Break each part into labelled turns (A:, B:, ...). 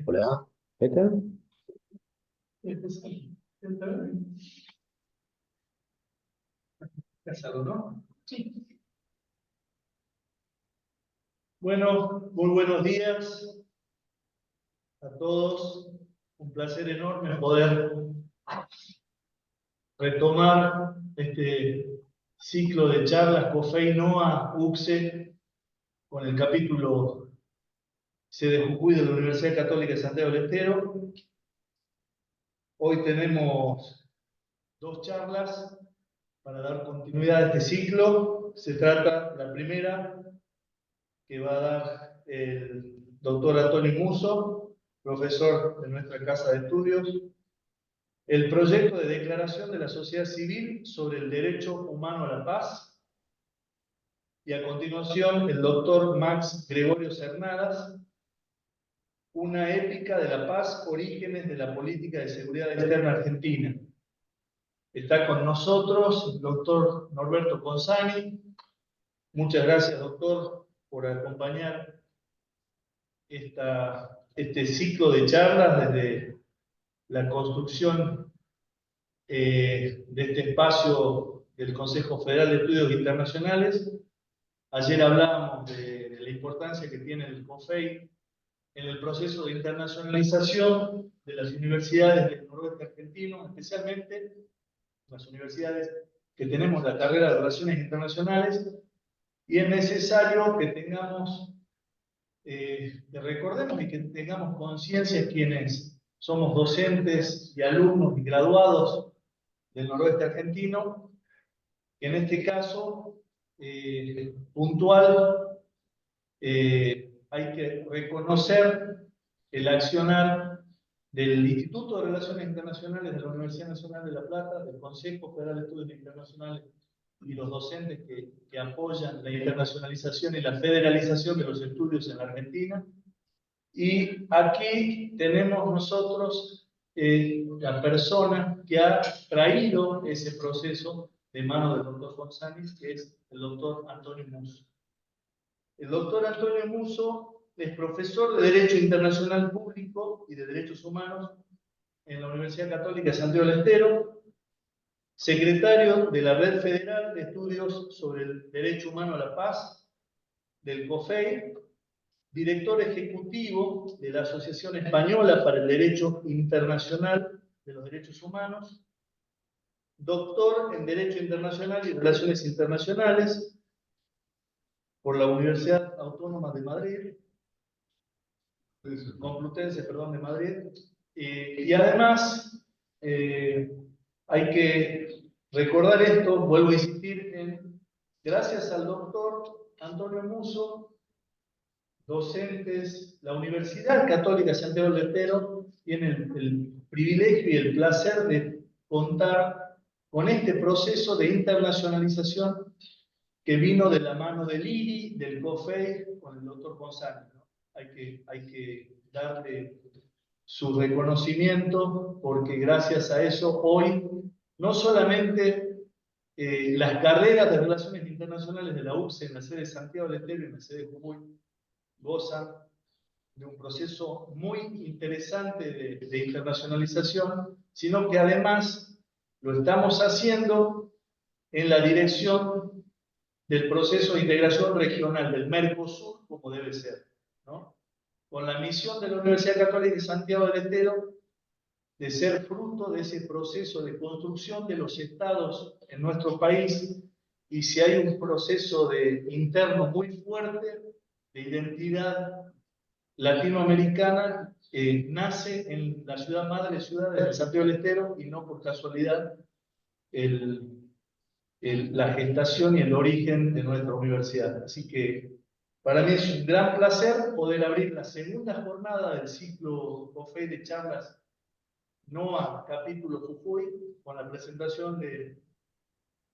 A: Hola, ¿Peter?
B: ¿No? Sí. Bueno, muy buenos días a todos. Un placer enorme poder retomar este ciclo de charlas COFEI NOA UCSE con el capítulo sede Jujuy de la Universidad Católica de Santiago del Estero. Hoy tenemos dos charlas para dar continuidad a este ciclo. Se trata, la primera, que va a dar el doctor Antonio Musso, profesor de nuestra Casa de Estudios, el proyecto de declaración de la sociedad civil sobre el derecho humano a la paz, y a continuación el doctor Max Gregorio Cernadas, una épica de la paz, orígenes de la política de seguridad externa argentina. Está con nosotros el doctor Norberto Consani. Muchas gracias, doctor, por acompañar este ciclo de charlas desde la construcción de este espacio del Consejo Federal de Estudios Internacionales. Ayer hablábamos de la importancia que tiene el COFEI en el proceso de internacionalización de las universidades del noroeste argentino, especialmente las universidades que tenemos la carrera de Relaciones Internacionales, y es necesario que tengamos, que recordemos y que tengamos conciencia quienes somos docentes y alumnos y graduados del noroeste argentino, que en este caso puntual hay que reconocer el accionar del Instituto de Relaciones Internacionales de la Universidad Nacional de La Plata, del Consejo Federal de Estudios Internacionales y los docentes que apoyan la internacionalización y la federalización de los estudios en la Argentina. Y aquí tenemos nosotros la persona que ha traído ese proceso de mano del doctor González, que es el doctor Antonio Musso. El doctor Antonio Musso es profesor de Derecho Internacional Público y de Derechos Humanos en la Universidad Católica de Santiago del Estero, secretario de la Red Federal de Estudios sobre el Derecho Humano a la Paz, del COFEI, director ejecutivo de la Asociación Española para el Derecho Internacional de los Derechos Humanos, doctor en Derecho Internacional y Relaciones Internacionales por la Universidad Autónoma de Madrid, Complutense, perdón, de Madrid, y además hay que recordar esto, vuelvo a insistir en, gracias al doctor Antonio Musso, docentes, la Universidad Católica Santiago del Estero tiene el privilegio y el placer de contar con este proceso de internacionalización que vino de la mano del IRI, del COFEI, con el doctor González, ¿no? Hay que darle su reconocimiento, porque gracias a eso hoy no solamente las carreras de Relaciones Internacionales de la UCSE en la sede de Santiago del Estero y en la sede de Jujuy gozan de un proceso muy interesante de internacionalización, sino que además lo estamos haciendo en la dirección del proceso de integración regional del Mercosur, como debe ser, ¿no? Con la misión de la Universidad Católica de Santiago del Estero de ser fruto de ese proceso de construcción de los estados en nuestro país, y si hay un proceso interno muy fuerte de identidad latinoamericana, nace en la ciudad madre de ciudades de Santiago del Estero, y no por casualidad la gestación y el origen de nuestra universidad. Así que para mí es un gran placer poder abrir la segunda jornada del ciclo COFEI de charlas NOA capítulo Jujuy, con la presentación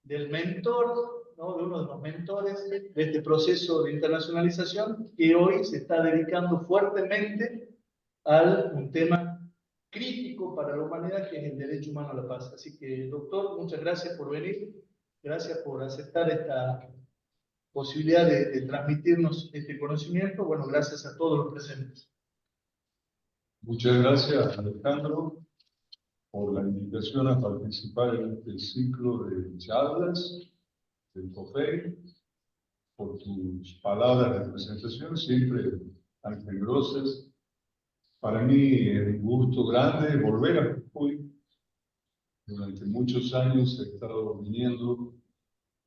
B: del mentor, ¿no? De uno de los mentores de este proceso de internacionalización, que hoy se está dedicando fuertemente a un tema crítico para la humanidad, que es el derecho humano a la paz. Así que, doctor, muchas gracias por venir, gracias por aceptar posibilidad de transmitirnos este conocimiento. Bueno, gracias a todos los presentes.
C: Muchas gracias, Alejandro, por la invitación a participar en este ciclo de charlas del COFEI, por tus palabras de presentación, siempre tan generosas. Para mí es un gusto grande volver a Jujuy. Durante muchos años he estado viniendo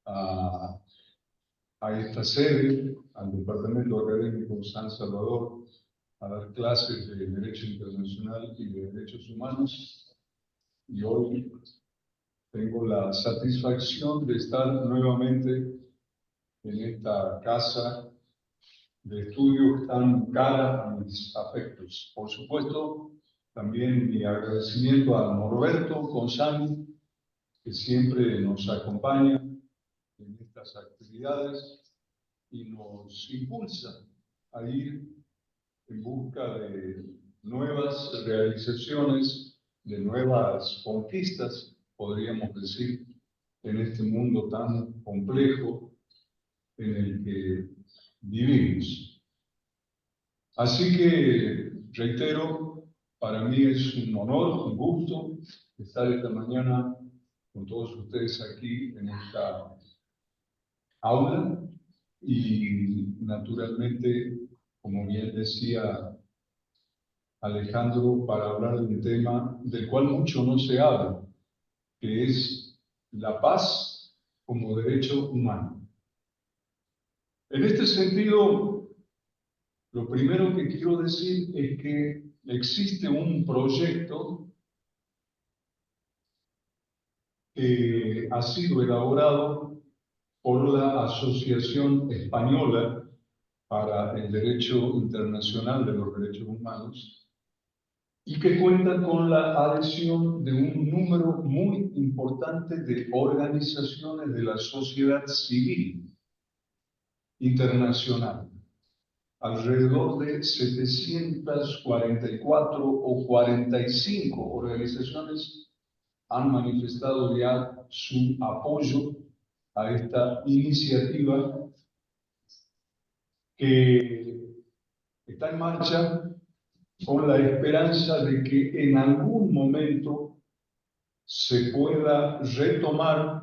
C: a esta sede, al Departamento Académico San Salvador, a dar clases de Derecho Internacional y de Derechos Humanos. Y hoy tengo la satisfacción de estar nuevamente en esta casa de estudios tan cara a mis afectos. Por supuesto, también mi agradecimiento a Norberto Consani, que siempre nos acompaña en estas actividades y nos impulsa a ir en busca de nuevas realizaciones, de nuevas conquistas, podríamos decir, en este mundo tan complejo en el que vivimos. Así que, reitero, para mí es un honor, un gusto estar esta mañana con todos ustedes aquí en esta aula y, naturalmente, como bien decía Alejandro, para hablar de un tema del cual mucho no se habla, que es la paz como derecho humano. En este sentido, lo primero que quiero decir es que existe un proyecto que ha sido elaborado por la Asociación Española para el Derecho Internacional de los Derechos Humanos y que cuenta con la adhesión de un número muy importante de organizaciones de la sociedad civil internacional. Alrededor de 744 o 45 organizaciones han manifestado ya su apoyo a esta iniciativa que está en marcha con la esperanza de que en algún momento se pueda retomar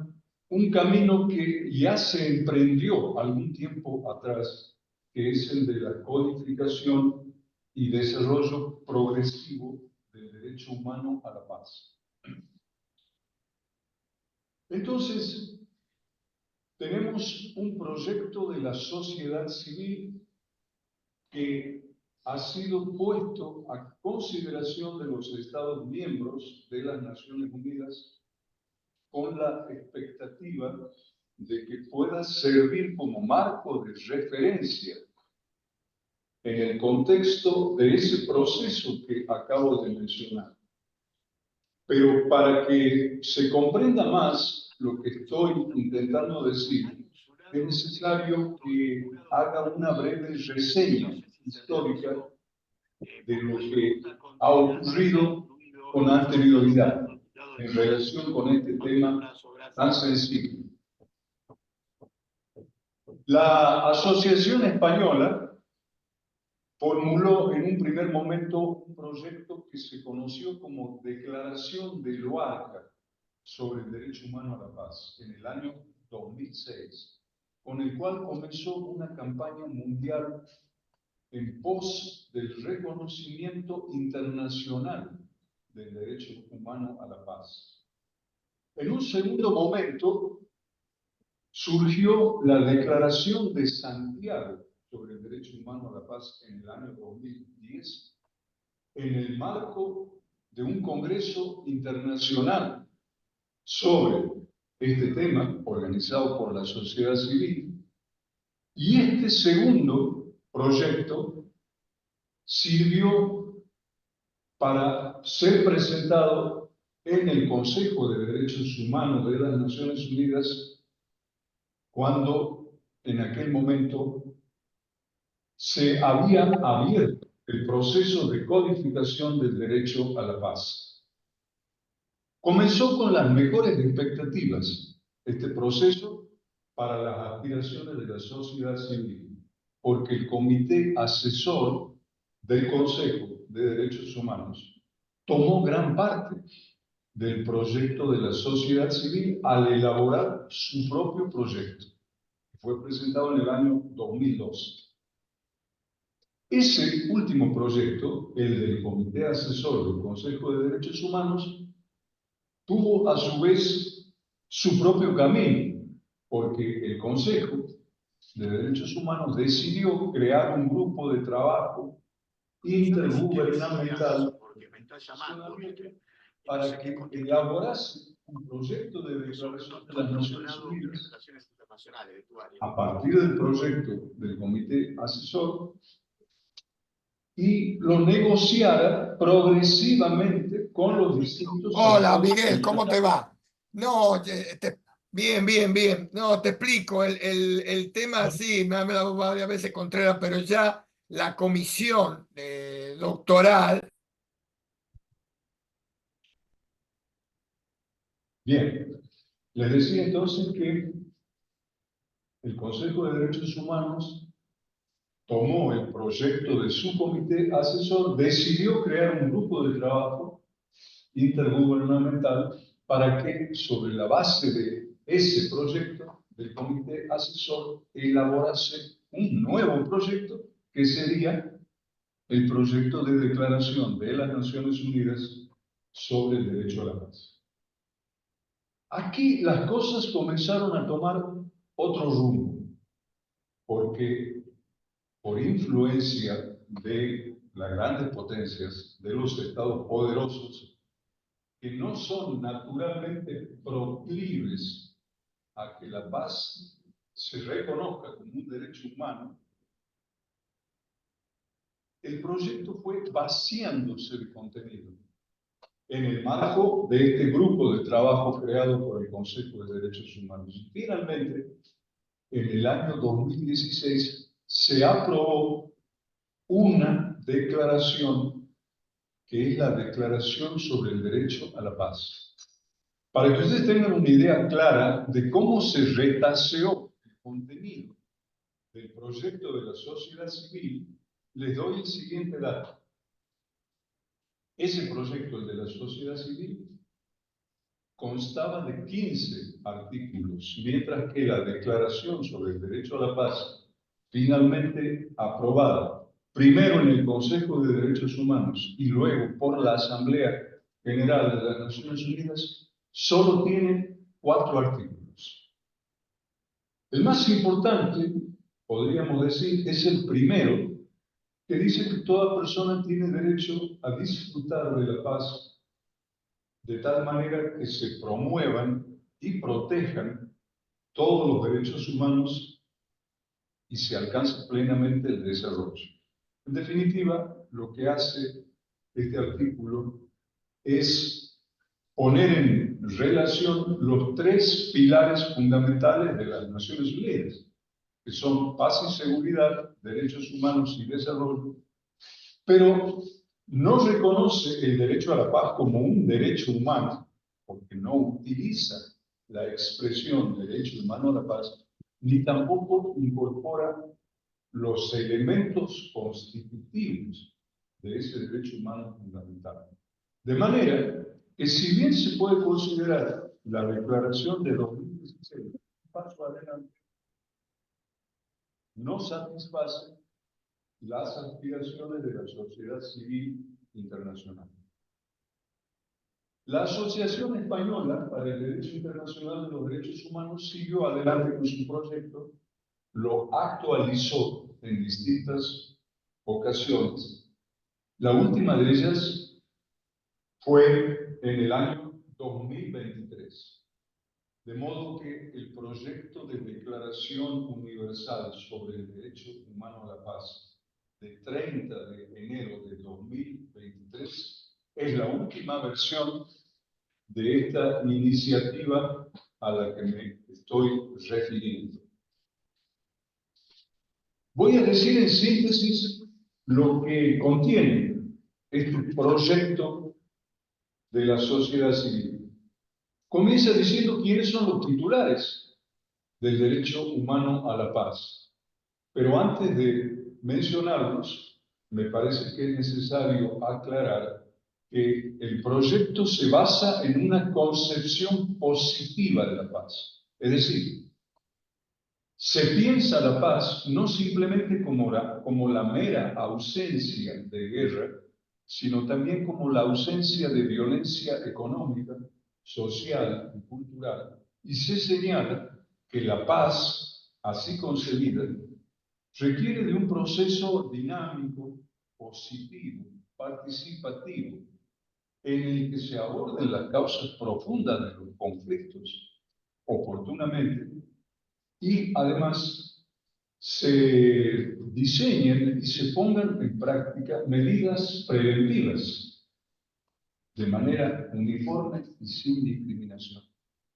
C: un camino que ya se emprendió algún tiempo atrás, que es el de la codificación y desarrollo progresivo del derecho humano a la paz. Entonces, tenemos un proyecto de la sociedad civil que ha sido puesto a consideración de los Estados miembros de las Naciones Unidas con la expectativa de que pueda servir como marco de referencia en el contexto de ese proceso que acabo de mencionar. Pero para que se comprenda más lo que estoy intentando decir, es necesario que haga una breve reseña histórica de lo que ha ocurrido con anterioridad en relación con este tema tan sensible. La Asociación Española formuló en un primer momento un proyecto que se conoció como Declaración de Loarca sobre el Derecho Humano a la Paz en el año 2006, con el cual comenzó una campaña mundial en pos del reconocimiento internacional del derecho humano a la paz. En un segundo momento surgió la Declaración de Santiago sobre el derecho humano a la paz en el año 2010, en el marco de un congreso internacional sobre este tema organizado por la sociedad civil. Y este segundo proyecto sirvió para ser presentado en el Consejo de Derechos Humanos de las Naciones Unidas cuando en aquel momento se había abierto el proceso de codificación del derecho a la paz. Comenzó con las mejores expectativas este proceso para las aspiraciones de la sociedad civil, porque el Comité Asesor del Consejo de Derechos Humanos tomó gran parte del proyecto de la sociedad civil al elaborar su propio proyecto, que fue presentado en el año 2012. Ese último proyecto, el del Comité Asesor del Consejo de Derechos Humanos, tuvo a su vez su propio camino, porque el Consejo de Derechos Humanos decidió crear un grupo de trabajo intergubernamental para que elaborase un proyecto de declaración de las Naciones Unidas a partir del proyecto del Comité Asesor y lo negociara progresivamente con los distintos
D: Hola,
C: actores.
D: Miguel, ¿cómo te va? No, bien, bien, bien. No, te explico. El tema, sí, me ha hablado varias veces Contreras, pero ya la comisión doctoral.
C: Bien, les decía entonces que el Consejo de Derechos Humanos tomó el proyecto de su comité asesor, decidió crear un grupo de trabajo intergubernamental para que, sobre la base de ese proyecto del comité asesor, elaborase un nuevo proyecto que sería el proyecto de declaración de las Naciones Unidas sobre el derecho a la paz. Aquí las cosas comenzaron a tomar otro rumbo, porque por influencia de las grandes potencias, de los estados poderosos, que no son naturalmente proclives a que la paz se reconozca como un derecho humano, el proyecto fue vaciándose de contenido en el marco de este grupo de trabajo creado por el Consejo de Derechos Humanos. Y finalmente, en el año 2016, se aprobó una declaración que es la Declaración sobre el Derecho a la Paz. Para que ustedes tengan una idea clara de cómo se retaseó el contenido del proyecto de la sociedad civil, les doy el siguiente dato. Ese proyecto, el de la sociedad civil, constaba de 15 artículos, mientras que la Declaración sobre el Derecho a la Paz, finalmente aprobada, primero en el Consejo de Derechos Humanos y luego por la Asamblea General de las Naciones Unidas, solo tiene 4 artículos. El más importante, podríamos decir, es el primero, que dice que toda persona tiene derecho a disfrutar de la paz de tal manera que se promuevan y protejan todos los derechos humanos y se alcance plenamente el desarrollo. En definitiva, lo que hace este artículo es poner en relación los 3 pilares fundamentales de las Naciones Unidas, que son paz y seguridad, derechos humanos y desarrollo, pero no reconoce el derecho a la paz como un derecho humano, porque no utiliza la expresión derecho humano a la paz, ni tampoco incorpora los elementos constitutivos de ese derecho humano fundamental. De manera que si bien se puede considerar la declaración de 2016 un paso adelante, no satisface las aspiraciones de la sociedad civil internacional. La Asociación Española para el Derecho Internacional de los Derechos Humanos siguió adelante con su proyecto, lo actualizó en distintas ocasiones. La última de ellas fue en el año 2023. De modo que el proyecto de Declaración Universal sobre el Derecho Humano a la Paz de 30 de enero de 2023 es la última versión de esta iniciativa a la que me estoy refiriendo. Voy a decir en síntesis lo que contiene este proyecto de la sociedad civil. Comienza diciendo quiénes son los titulares del derecho humano a la paz. Pero antes de mencionarlos, me parece que es necesario aclarar que el proyecto se basa en una concepción positiva de la paz. Es decir, se piensa la paz no simplemente como la mera ausencia de guerra, sino también como la ausencia de violencia económica, social y cultural. Y se señala que la paz, así concebida, requiere de un proceso dinámico, positivo, participativo, en el que se aborden las causas profundas de los conflictos oportunamente y además se diseñen y se pongan en práctica medidas preventivas de manera uniforme y sin discriminación.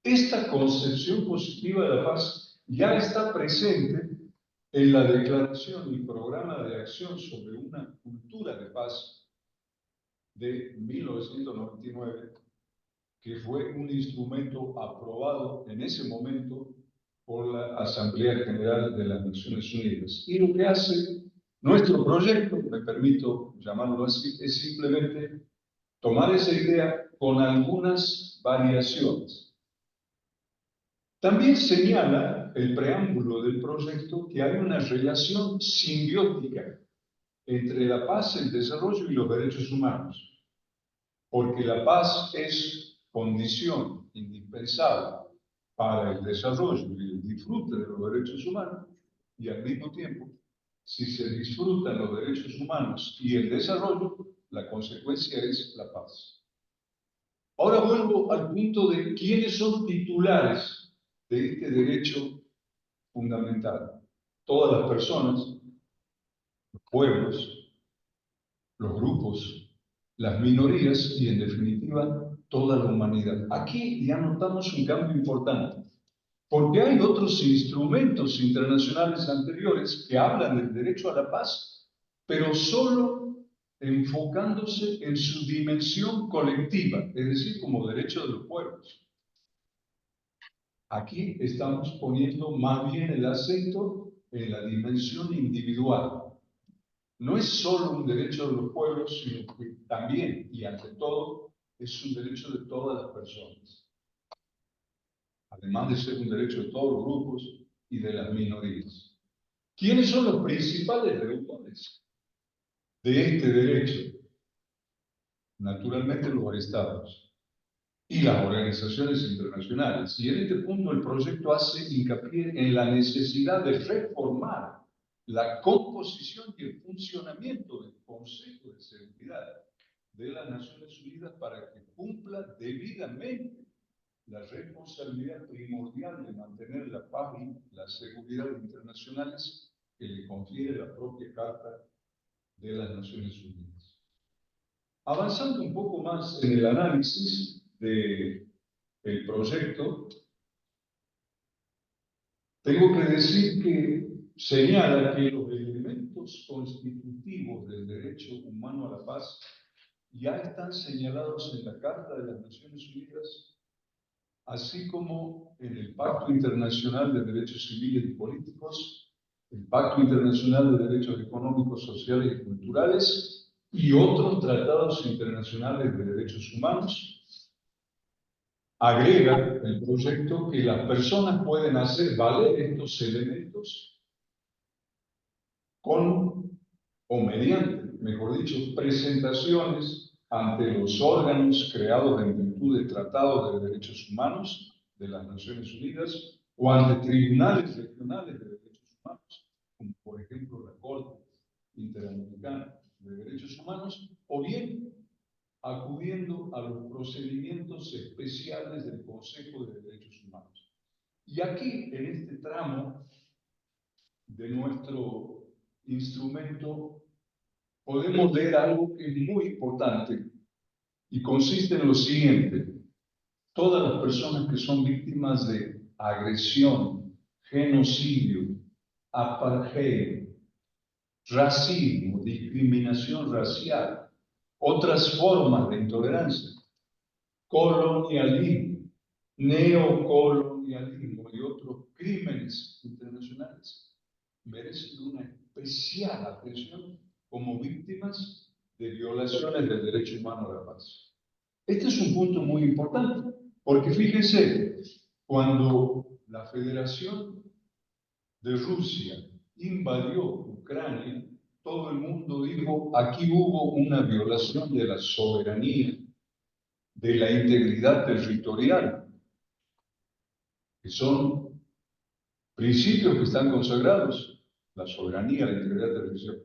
C: Esta concepción positiva de la paz ya está presente en la Declaración y Programa de Acción sobre una Cultura de Paz de 1999, que fue un instrumento aprobado en ese momento por la Asamblea General de las Naciones Unidas. Y lo que hace nuestro proyecto, me permito llamarlo así, es simplemente tomar esa idea con algunas variaciones. También señala el preámbulo del proyecto que hay una relación simbiótica entre la paz, el desarrollo y los derechos humanos, porque la paz es condición indispensable para el desarrollo y el disfrute de los derechos humanos, y al mismo tiempo, si se disfrutan los derechos humanos y el desarrollo, la consecuencia es la paz. Ahora vuelvo al punto de quiénes son titulares de este derecho fundamental. Todas las personas, los pueblos, los grupos, las minorías y, en definitiva, toda la humanidad. Aquí ya notamos un cambio importante, porque hay otros instrumentos internacionales anteriores que hablan del derecho a la paz, pero solo enfocándose en su dimensión colectiva, es decir, como derecho de los pueblos. Aquí estamos poniendo más bien el acento en la dimensión individual. No es solo un derecho de los pueblos, sino que también y ante todo es un derecho de todas las personas. Además de ser un derecho de todos los grupos y de las minorías. ¿Quiénes son los principales deudores de este derecho? Naturalmente los estados y las organizaciones internacionales. Y en este punto el proyecto hace hincapié en la necesidad de reformar la composición y el funcionamiento del Consejo de Seguridad de las Naciones Unidas para que cumpla debidamente la responsabilidad primordial de mantener la paz y la seguridad internacionales que le confiere la propia Carta de las Naciones Unidas. Avanzando un poco más en el análisis del proyecto, tengo que decir que señala que los elementos constitutivos del derecho humano a la paz ya están señalados en la Carta de las Naciones Unidas, así como en el Pacto Internacional de Derechos Civiles y Políticos, el Pacto Internacional de Derechos Económicos, Sociales y Culturales y otros tratados internacionales de derechos humanos. Agrega el proyecto que las personas pueden hacer valer estos elementos con o mediante, mejor dicho, presentaciones ante los órganos creados en virtud de tratados de derechos humanos de las Naciones Unidas o ante tribunales regionales de derechos humanos, como por ejemplo la Corte Interamericana de Derechos Humanos, o bien acudiendo a los procedimientos especiales del Consejo de Derechos Humanos. Y aquí, en este tramo de nuestro instrumento, podemos leer algo que es muy importante y consiste en lo siguiente: todas las personas que son víctimas de agresión, genocidio, apartheid, racismo, discriminación racial, otras formas de intolerancia, colonialismo, neocolonialismo, colonialismo y otros crímenes internacionales merecen una especial atención como víctimas de violaciones del derecho humano a la paz. Este es un punto muy importante, porque fíjense, cuando la Federación de Rusia invadió Ucrania, todo el mundo dijo, aquí hubo una violación de la soberanía, de la integridad territorial, que son principios que están consagrados, la soberanía, la integridad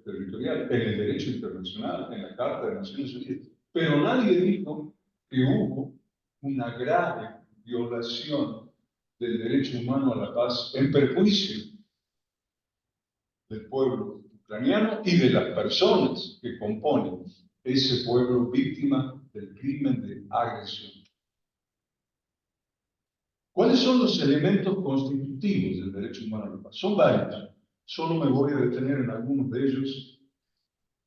C: territorial, en el derecho internacional, en la Carta de Naciones Unidas. Pero nadie dijo que hubo una grave violación del derecho humano a la paz en perjuicio del pueblo ucraniano y de las personas que componen ese pueblo víctima del crimen de agresión. ¿Cuáles son los elementos constitutivos del derecho humano a la paz? Son varios. Solo me voy a detener en algunos de ellos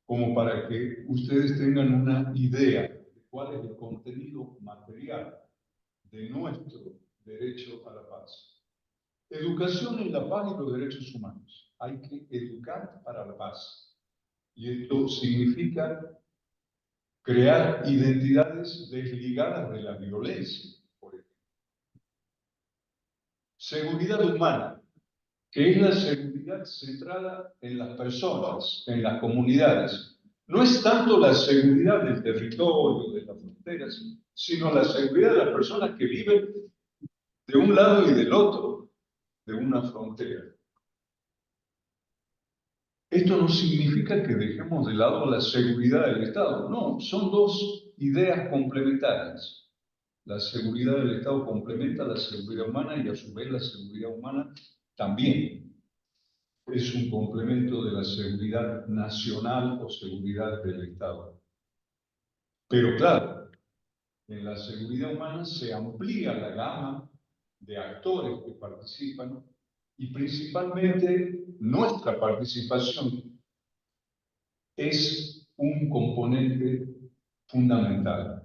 C: como para que ustedes tengan una idea de cuál es el contenido material de nuestro derecho a la paz. Educación en la paz y los derechos humanos. Hay que educar para la paz. Y esto significa crear identidades desligadas de la violencia, por ejemplo. Seguridad humana, que es la seguridad centrada en las personas, en las comunidades. No es tanto la seguridad del territorio, de las fronteras, sino la seguridad de las personas que viven de un lado y del otro de una frontera. Esto no significa que dejemos de lado la seguridad del Estado. No, son dos ideas complementarias. La seguridad del Estado complementa la seguridad humana y a su vez la seguridad humana también es un complemento de la seguridad nacional o seguridad del Estado. Pero claro, en la seguridad humana se amplía la gama de actores que participan y principalmente nuestra participación es un componente fundamental.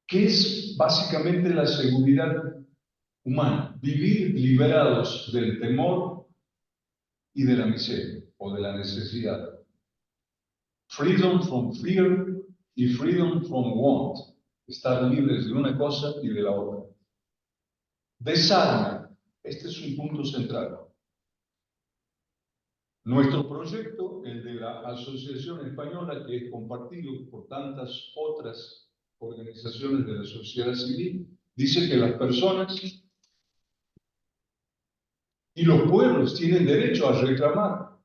C: ¿Qué es básicamente la seguridad humana? Vivir liberados del temor y de la miseria o de la necesidad. Freedom from fear y freedom from want. Estar libres de una cosa y de la otra. Desarme. Este es un punto central. Nuestro proyecto, el de la Asociación Española, que es compartido por tantas otras organizaciones de la sociedad civil, dice que las personas y los pueblos tienen derecho a reclamar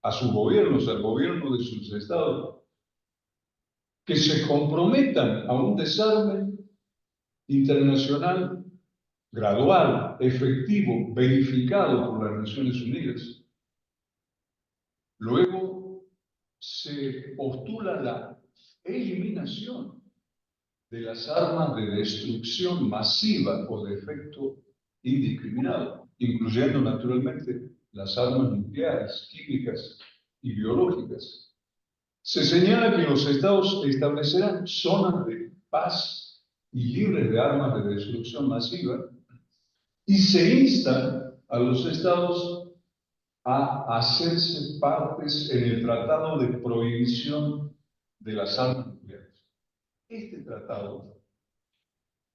C: a sus gobiernos, al gobierno de sus estados, que se comprometan a un desarme internacional gradual, efectivo, verificado por las Naciones Unidas. Luego se postula la eliminación de las armas de destrucción masiva o de efecto indiscriminado, incluyendo naturalmente las armas nucleares, químicas y biológicas. Se señala que los estados establecerán zonas de paz y libres de armas de destrucción masiva y se insta a los estados a hacerse partes en el Tratado de Prohibición de las Armas Nucleares. Este tratado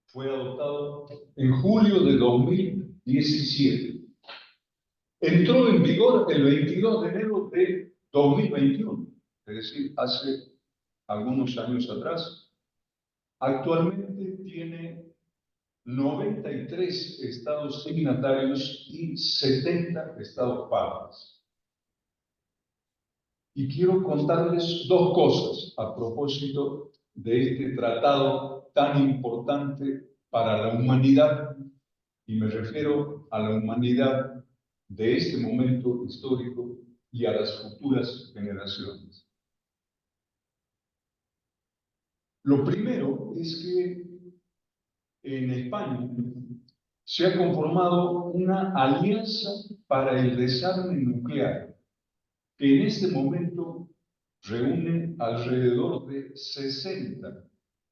C: fue adoptado en julio de 2017. Entró en vigor el 22 de enero de 2021, es decir, hace algunos años atrás. Actualmente tiene 93 estados signatarios y 70 estados partes. Y quiero contarles dos cosas a propósito de este tratado tan importante para la humanidad, y me refiero a la humanidad de este momento histórico y a las futuras generaciones. Lo primero es que en España se ha conformado una alianza para el desarme nuclear, que en este momento reúne alrededor de 60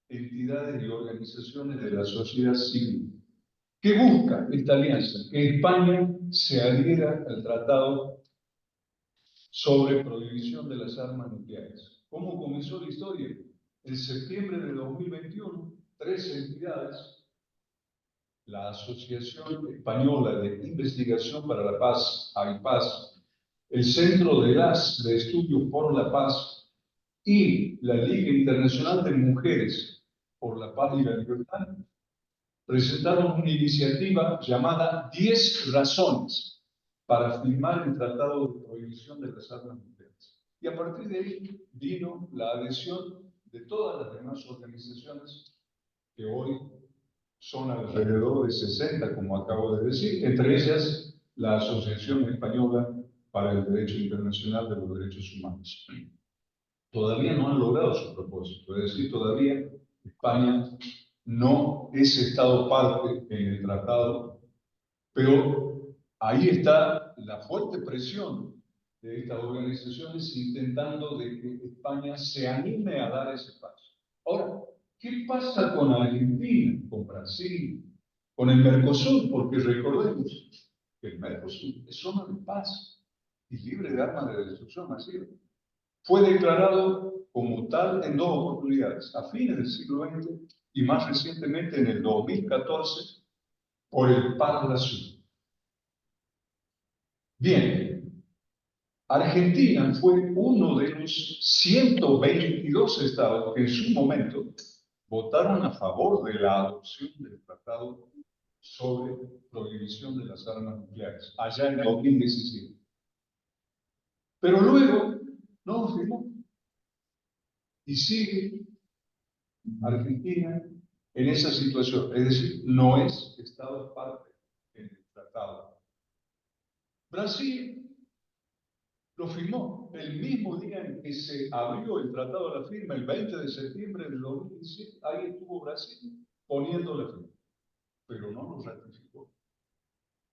C: entidades y organizaciones de la sociedad civil. ¿Qué busca esta alianza? Que España se adhiera al tratado sobre prohibición de las armas nucleares. ¿Cómo comenzó la historia? En septiembre de 2021, 3 entidades, la Asociación Española de Investigación para la Paz, AIPAS, el Centro de Estudios por la Paz y la Liga Internacional de Mujeres por la Paz y la Libertad, presentaron una iniciativa llamada 10 razones para firmar el Tratado de Prohibición de las Armas Nucleares. Y a partir de ahí vino la adhesión de todas las demás organizaciones que hoy son alrededor de 60, como acabo de decir, entre ellas la Asociación Española para el Derecho Internacional de los Derechos Humanos. Todavía no han logrado su propósito, es decir, todavía España no es Estado parte en el tratado, pero ahí está la fuerte presión de estas organizaciones intentando de que España se anime a dar ese paso. Ahora, ¿qué pasa con Argentina, con Brasil, con el Mercosur? Porque recordemos que el Mercosur es zona de paz y libre de armas de destrucción masiva. Fue declarado como tal en 2 oportunidades, a fines del siglo XX y más recientemente en el 2014 por el Parlasur. Bien, Argentina fue uno de los 122 estados que en su momento votaron a favor de la adopción del Tratado sobre Prohibición de las Armas Nucleares, allá en 2017. Pero luego no lo firmó. Y sigue Argentina en esa situación, es decir, no es Estado parte en el tratado. Brasil lo firmó el mismo día en que se abrió el tratado de la firma, el 20 de septiembre del 2017, ahí estuvo Brasil poniendo la firma, pero no lo ratificó.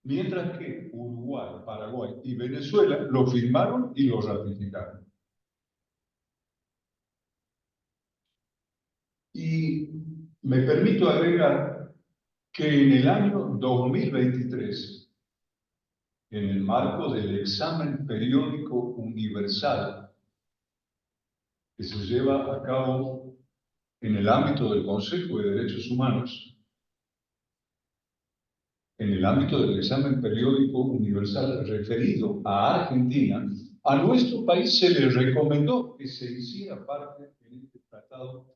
C: Mientras que Uruguay, Paraguay y Venezuela lo firmaron y lo ratificaron. Y me permito agregar que en el año 2023, en el marco del examen periódico universal que se lleva a cabo en el ámbito del Consejo de Derechos Humanos, en el ámbito del examen periódico universal referido a Argentina, a nuestro país se le recomendó que se hiciera parte en este tratado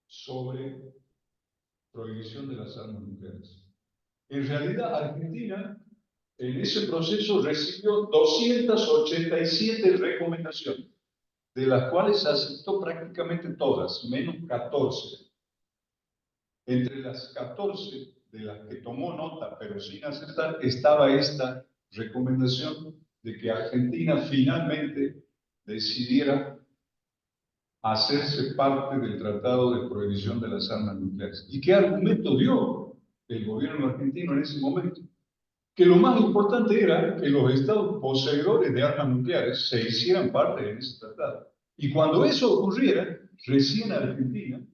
C: sobre prohibición de las armas nucleares. En realidad, Argentina en ese proceso recibió 287 recomendaciones, de las cuales aceptó prácticamente todas, menos 14. Entre las 14 de las que tomó nota, pero sin aceptar, estaba esta recomendación de que Argentina finalmente decidiera hacerse parte del Tratado de Prohibición de las Armas Nucleares. ¿Y qué argumento dio el gobierno argentino en ese momento? Que lo más importante era que los estados poseedores de armas nucleares se hicieran parte de ese tratado. Y cuando eso ocurriera, recién Argentina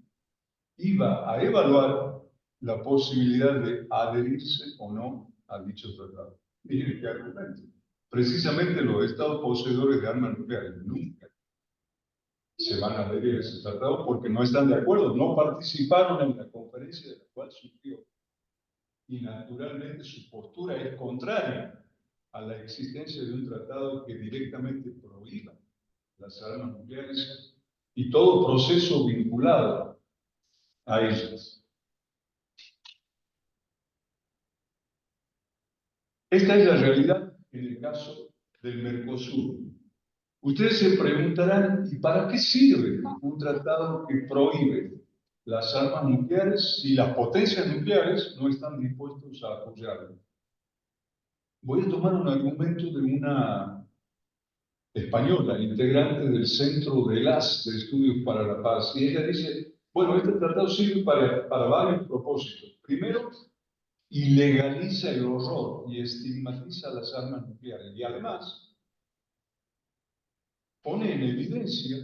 C: iba a evaluar la posibilidad de adherirse o no a dicho tratado. Miren qué argumento. Precisamente los estados poseedores de armas nucleares nunca se van a adherir a ese tratado porque no están de acuerdo, no participaron en la conferencia de la cual surgió. Y naturalmente su postura es contraria a la existencia de un tratado que directamente prohíba las armas nucleares y todo proceso vinculado a ellas. Esta es la realidad en el caso del Mercosur. Ustedes se preguntarán, ¿y para qué sirve un tratado que prohíbe las armas nucleares si las potencias nucleares no están dispuestos a apoyarlo? Voy a tomar un argumento de una española, integrante del Centro de Estudios para la Paz, y ella dice, bueno, este tratado sirve para varios propósitos. Primero, ilegaliza el horror y estigmatiza las armas nucleares, y además pone en evidencia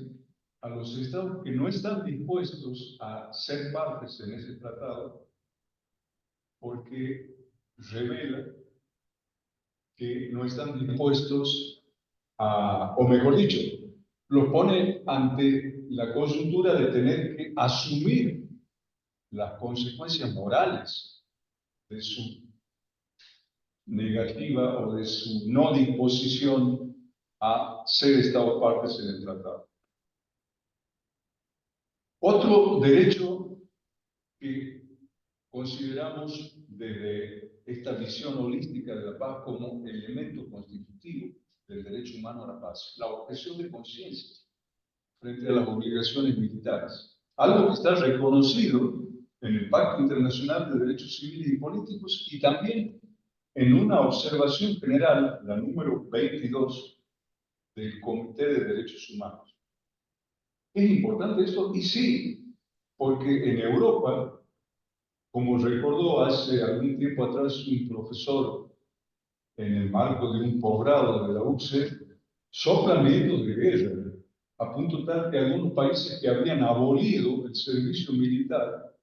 C: a los estados que no están dispuestos a ser partes en ese tratado, porque revela que no están dispuestos a, o mejor dicho, los pone ante la coyuntura de tener que asumir las consecuencias morales de su negativa o de su no disposición a ser Estado partes en el tratado. Otro derecho que consideramos desde esta visión holística de la paz como elemento constitutivo del derecho humano a la paz, la objeción de conciencia frente a las obligaciones militares, algo que está reconocido en el Pacto Internacional de Derechos Civiles y Políticos y también en una observación general, la número 22 del Comité de Derechos Humanos. ¿Es importante esto? Y sí, porque en Europa, como recordó hace algún tiempo atrás un profesor en el marco de un posgrado de la UCE, soplan vientos de guerra, a punto tal que algunos países que habían abolido el servicio militar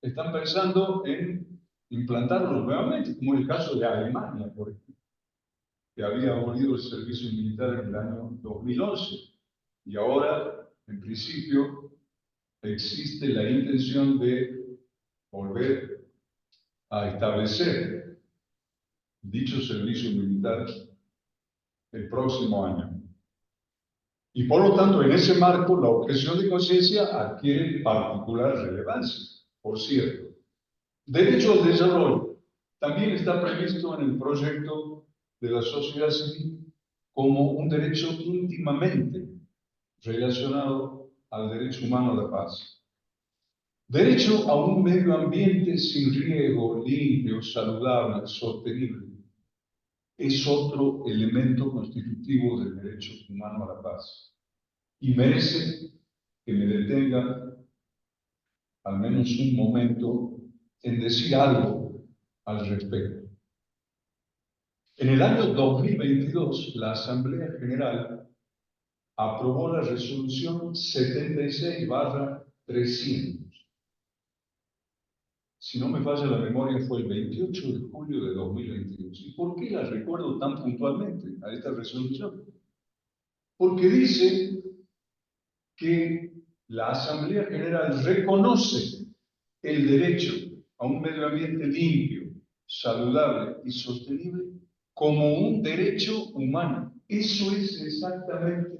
C: están pensando en implantarlo nuevamente, como es el caso de Alemania, por ejemplo, que había abolido el servicio militar en el año 2011. Y ahora, en principio, existe la intención de volver a establecer dicho servicio militar el próximo año. Y por lo tanto, en ese marco, la objeción de conciencia adquiere particular relevancia. Por cierto, derecho al desarrollo también está previsto en el proyecto de la sociedad civil como un derecho íntimamente relacionado al derecho humano a la paz. Derecho a un medio ambiente sin riesgo, limpio, saludable, sostenible, es otro elemento constitutivo del derecho humano a la paz. Y merece que me detenga al menos un momento en decir algo al respecto. En el año 2022, la Asamblea General aprobó la resolución 76/300. Si no me falla la memoria, fue el 28 de julio de 2022. ¿Y por qué la recuerdo tan puntualmente a esta resolución? Porque dice que la Asamblea General reconoce el derecho a un medio ambiente limpio, saludable y sostenible como un derecho humano. Eso es exactamente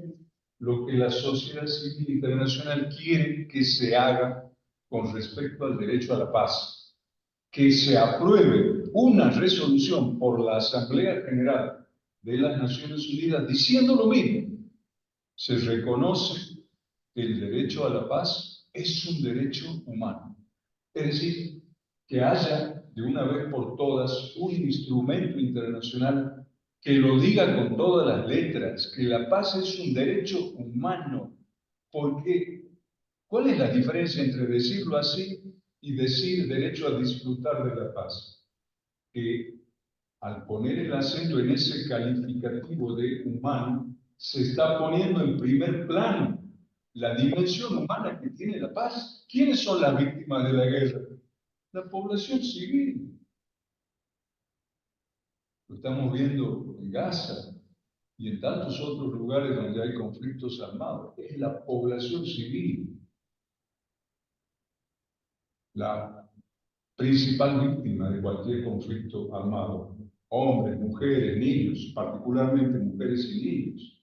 C: lo que la sociedad civil internacional quiere que se haga con respecto al derecho a la paz. Que se apruebe una resolución por la Asamblea General de las Naciones Unidas diciendo lo mismo. Se reconoce que el derecho a la paz es un derecho humano. Es decir, que haya de una vez por todas un instrumento internacional que lo diga con todas las letras, que la paz es un derecho humano. Porque, ¿cuál es la diferencia entre decirlo así y decir derecho a disfrutar de la paz? Que al poner el acento en ese calificativo de humano, se está poniendo en primer plano la dimensión humana que tiene la paz. ¿Quiénes son las víctimas de la guerra? La población civil. Lo estamos viendo en Gaza y en tantos otros lugares donde hay conflictos armados. Es la población civil la principal víctima de cualquier conflicto armado. Hombres, mujeres, niños, particularmente mujeres y niños.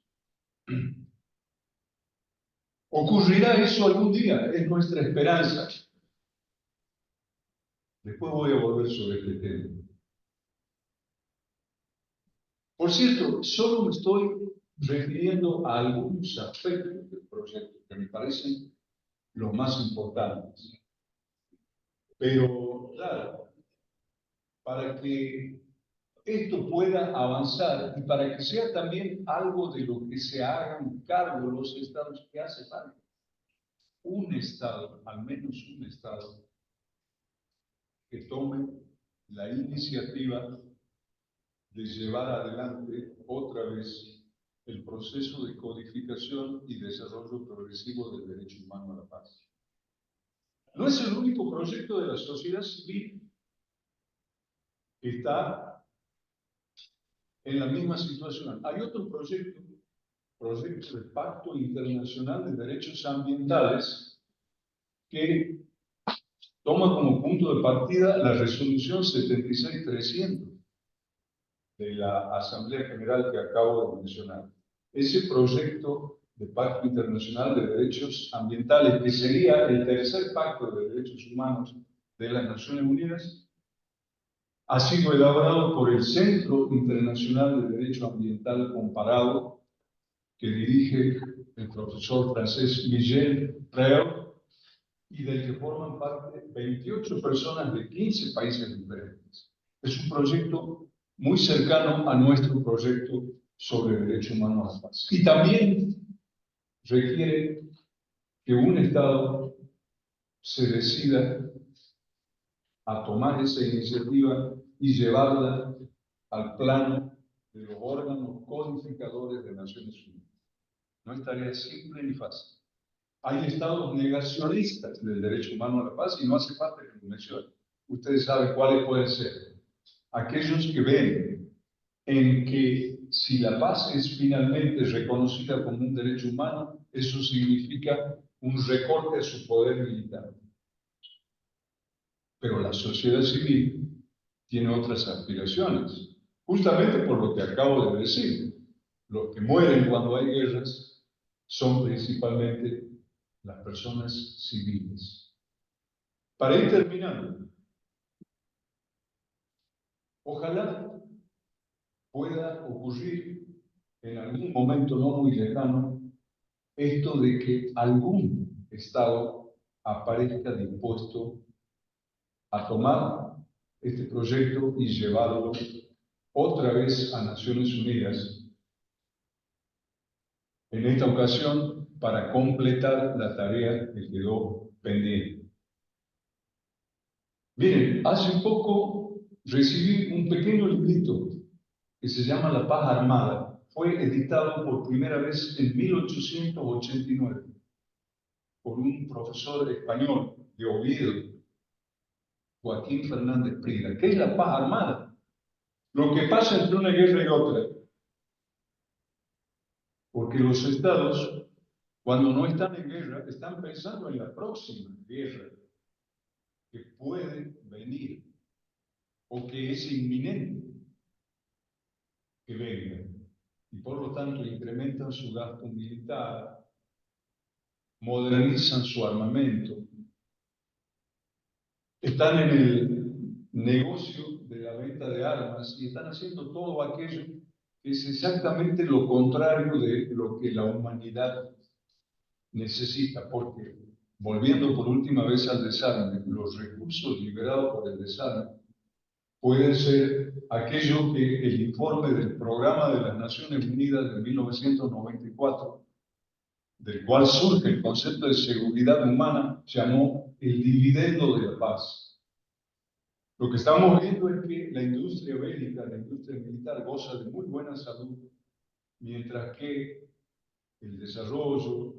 C: ¿Ocurrirá eso algún día? Es nuestra esperanza. Después voy a volver sobre este tema. Por cierto, solo me estoy refiriendo a algunos aspectos del proyecto que me parecen los más importantes. Pero, claro, para que esto pueda avanzar y para que sea también algo de lo que se hagan cargo los estados, que hace falta un estado, al menos un estado, que tome la iniciativa de llevar adelante otra vez el proceso de codificación y desarrollo progresivo del derecho humano a la paz. No es el único proyecto de la sociedad civil que está en la misma situación. Hay otro proyecto del Pacto Internacional de Derechos Ambientales, que toma como punto de partida la resolución 76300 de la Asamblea General que acabo de mencionar. Ese proyecto de Pacto Internacional de Derechos Ambientales, que sería el tercer pacto de derechos humanos de las Naciones Unidas, ha sido elaborado por el Centro Internacional de Derecho Ambiental Comparado, que dirige el profesor francés Michel Preur, y del que forman parte 28 personas de 15 países diferentes. Es un proyecto muy cercano a nuestro proyecto sobre derecho humano a la paz. Y también requiere que un Estado se decida a tomar esa iniciativa y llevarla al plano de los órganos codificadores de Naciones Unidas. No es tarea simple ni fácil. Hay estados negacionistas del derecho humano a la paz y no hace falta que lo mencione. Ustedes saben cuáles pueden ser. Aquellos que ven en que si la paz es finalmente reconocida como un derecho humano, eso significa un recorte a su poder militar. Pero la sociedad civil tiene otras aspiraciones, justamente por lo que acabo de decir. Los que mueren cuando hay guerras son principalmente las personas civiles. Para ir terminando, ojalá pueda ocurrir en algún momento no muy lejano esto de que algún Estado aparezca dispuesto a tomar este proyecto y llevarlo otra vez a Naciones Unidas, en esta ocasión para completar la tarea que quedó pendiente. Miren, hace poco recibí un pequeño librito que se llama La Paz Armada. Fue editado por primera vez en 1889 por un profesor español de Oviedo, Joaquín Fernández Prida. ¿Qué es la paz armada? Lo que pasa entre una guerra y otra. Porque los estados, cuando no están en guerra, están pensando en la próxima guerra que puede venir o que es inminente que venga. Y por lo tanto incrementan su gasto militar, modernizan su armamento, están en el negocio de la venta de armas y están haciendo todo aquello que es exactamente lo contrario de lo que la humanidad necesita, porque, volviendo por última vez al desarme, los recursos liberados por el desarme pueden ser aquello que el informe del Programa de las Naciones Unidas de 1994, del cual surge el concepto de seguridad humana, llamó el dividendo de la paz. Lo que estamos viendo es que la industria bélica, la industria militar, goza de muy buena salud, mientras que el desarrollo,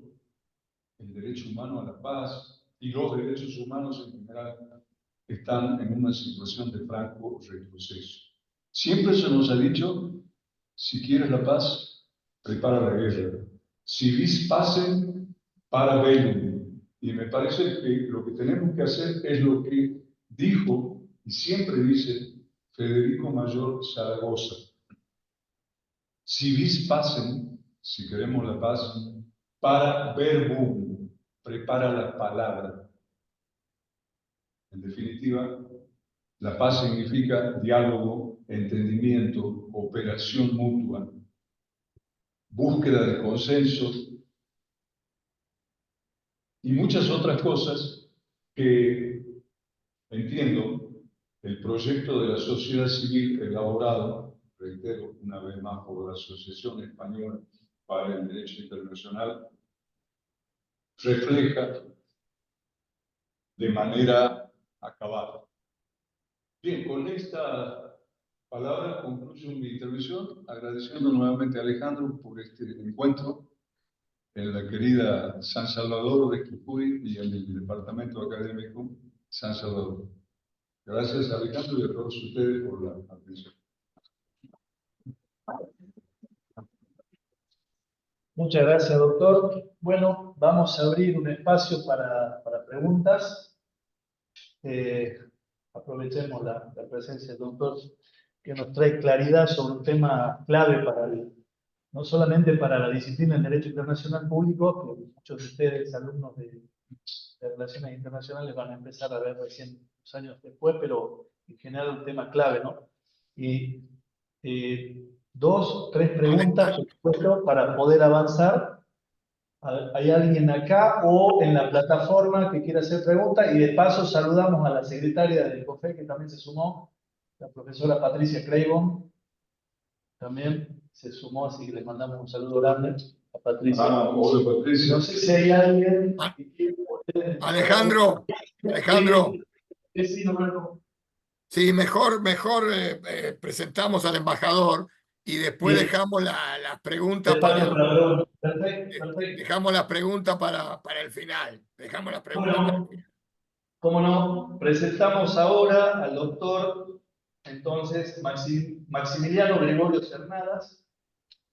C: el derecho humano a la paz y los derechos humanos en general están en una situación de franco retroceso. Siempre se nos ha dicho, si quieres la paz, prepara la guerra. Si vis pacem, para bellum. Y me parece que lo que tenemos que hacer es lo que dijo y siempre dice Federico Mayor Zaragoza. Si vis pacem, si queremos la paz, para verbum, prepara la palabra. En definitiva, la paz significa diálogo, entendimiento, cooperación mutua, búsqueda de consenso y muchas otras cosas que, entiendo, el proyecto de la sociedad civil elaborado, reitero una vez más, por la Asociación Española para el Derecho Internacional, refleja de manera acabada. Bien, con esta palabras concluyo mi intervención, agradeciendo nuevamente a Alejandro por este encuentro en la querida San Salvador de Jujuy y en el departamento académico San Salvador. Gracias, Alejandro, y a todos ustedes por la atención.
B: Muchas gracias, doctor. Bueno, vamos a abrir un espacio para preguntas. Aprovechemos la presencia del doctor, que nos trae claridad sobre un tema clave no solamente para la disciplina del Derecho Internacional Público, que muchos de ustedes, alumnos de Relaciones Internacionales, van a empezar a ver recién unos años después, pero en general un tema clave, ¿no? Y dos, tres preguntas, por supuesto, para poder avanzar. ¿Hay alguien acá o en la plataforma que quiera hacer preguntas? Y de paso saludamos a la secretaria del COFEI que también se sumó, la profesora Patricia Craybon, también se sumó, así que le mandamos un saludo grande a Patricia.
C: Hola, Patricia.
B: No sé si hay alguien que quiera poder...
D: Alejandro,
B: Sí, no, Marco.
D: sí, mejor presentamos al embajador y después
B: Bien.
D: dejamos las preguntas
B: Espacio para preguntas. Perfecto, perfecto.
D: dejamos las preguntas para el final. Dejamos las
B: ¿Cómo
D: preguntas para el
B: no?
D: final.
B: ¿Cómo no? Presentamos ahora al doctor, entonces, Maximiliano Gregorio Cernadas,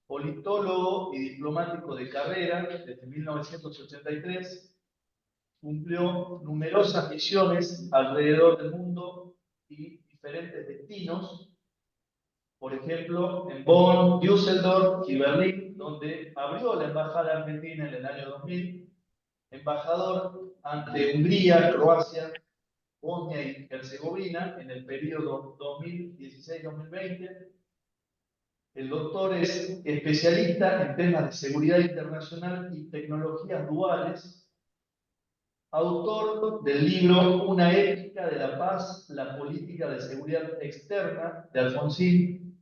B: politólogo y diplomático de carrera desde 1983. Cumplió numerosas misiones alrededor del mundo y diferentes destinos. Por ejemplo, en Bonn, Düsseldorf y Berlín, donde abrió la embajada argentina en el año 2000, embajador ante Hungría, Croacia, Bosnia y Herzegovina en el periodo 2016-2020. El doctor es especialista en temas de seguridad internacional y tecnologías duales, autor del libro Una ética de la paz, la política de seguridad externa de Alfonsín,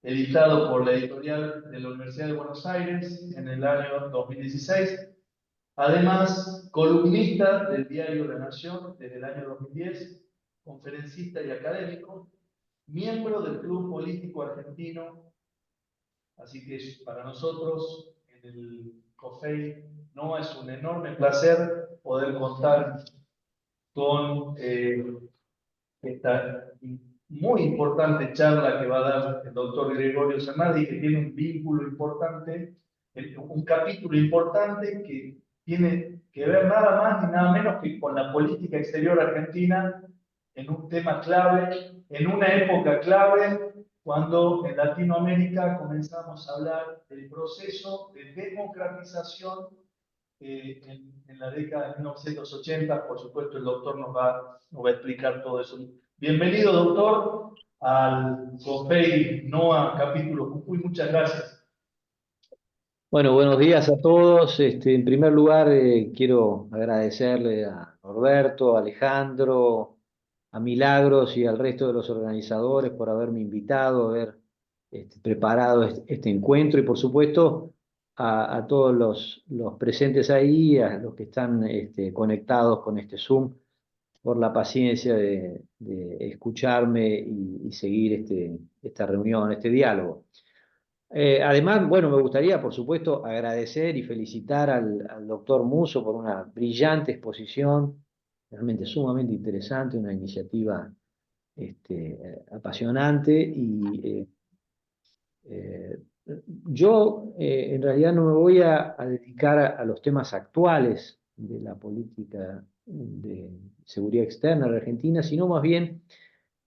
B: editado por la editorial de la Universidad de Buenos Aires en el año 2016. Además, columnista del diario La Nación desde el año 2010, conferencista y académico, miembro del Club Político Argentino. Así que para nosotros en el COFEI no es un enorme placer poder contar con esta muy importante charla que va a dar el doctor Gregorio Cernadas y que tiene un vínculo importante, un capítulo importante que tiene que ver nada más ni nada menos que con la política exterior argentina en un tema clave, en una época clave, cuando en Latinoamérica comenzamos a hablar del proceso de democratización en la década de 1980. Por supuesto, el doctor nos va a explicar todo eso. Bienvenido, doctor, al COFEI NOA capítulo Jujuy. Muchas gracias.
A: Bueno, buenos días a todos. En primer lugar, quiero agradecerle a Norberto, a Alejandro, a Milagros y al resto de los organizadores por haberme invitado, haber preparado este encuentro y por supuesto a todos los presentes ahí, a los que están conectados con este Zoom, por la paciencia de escucharme y seguir esta reunión, este diálogo. Además, bueno, me gustaría, por supuesto, agradecer y felicitar al doctor Musso por una brillante exposición, realmente sumamente interesante, una iniciativa apasionante. Y yo, en realidad, no me voy a dedicar a los temas actuales de la política de seguridad externa de Argentina, sino más bien,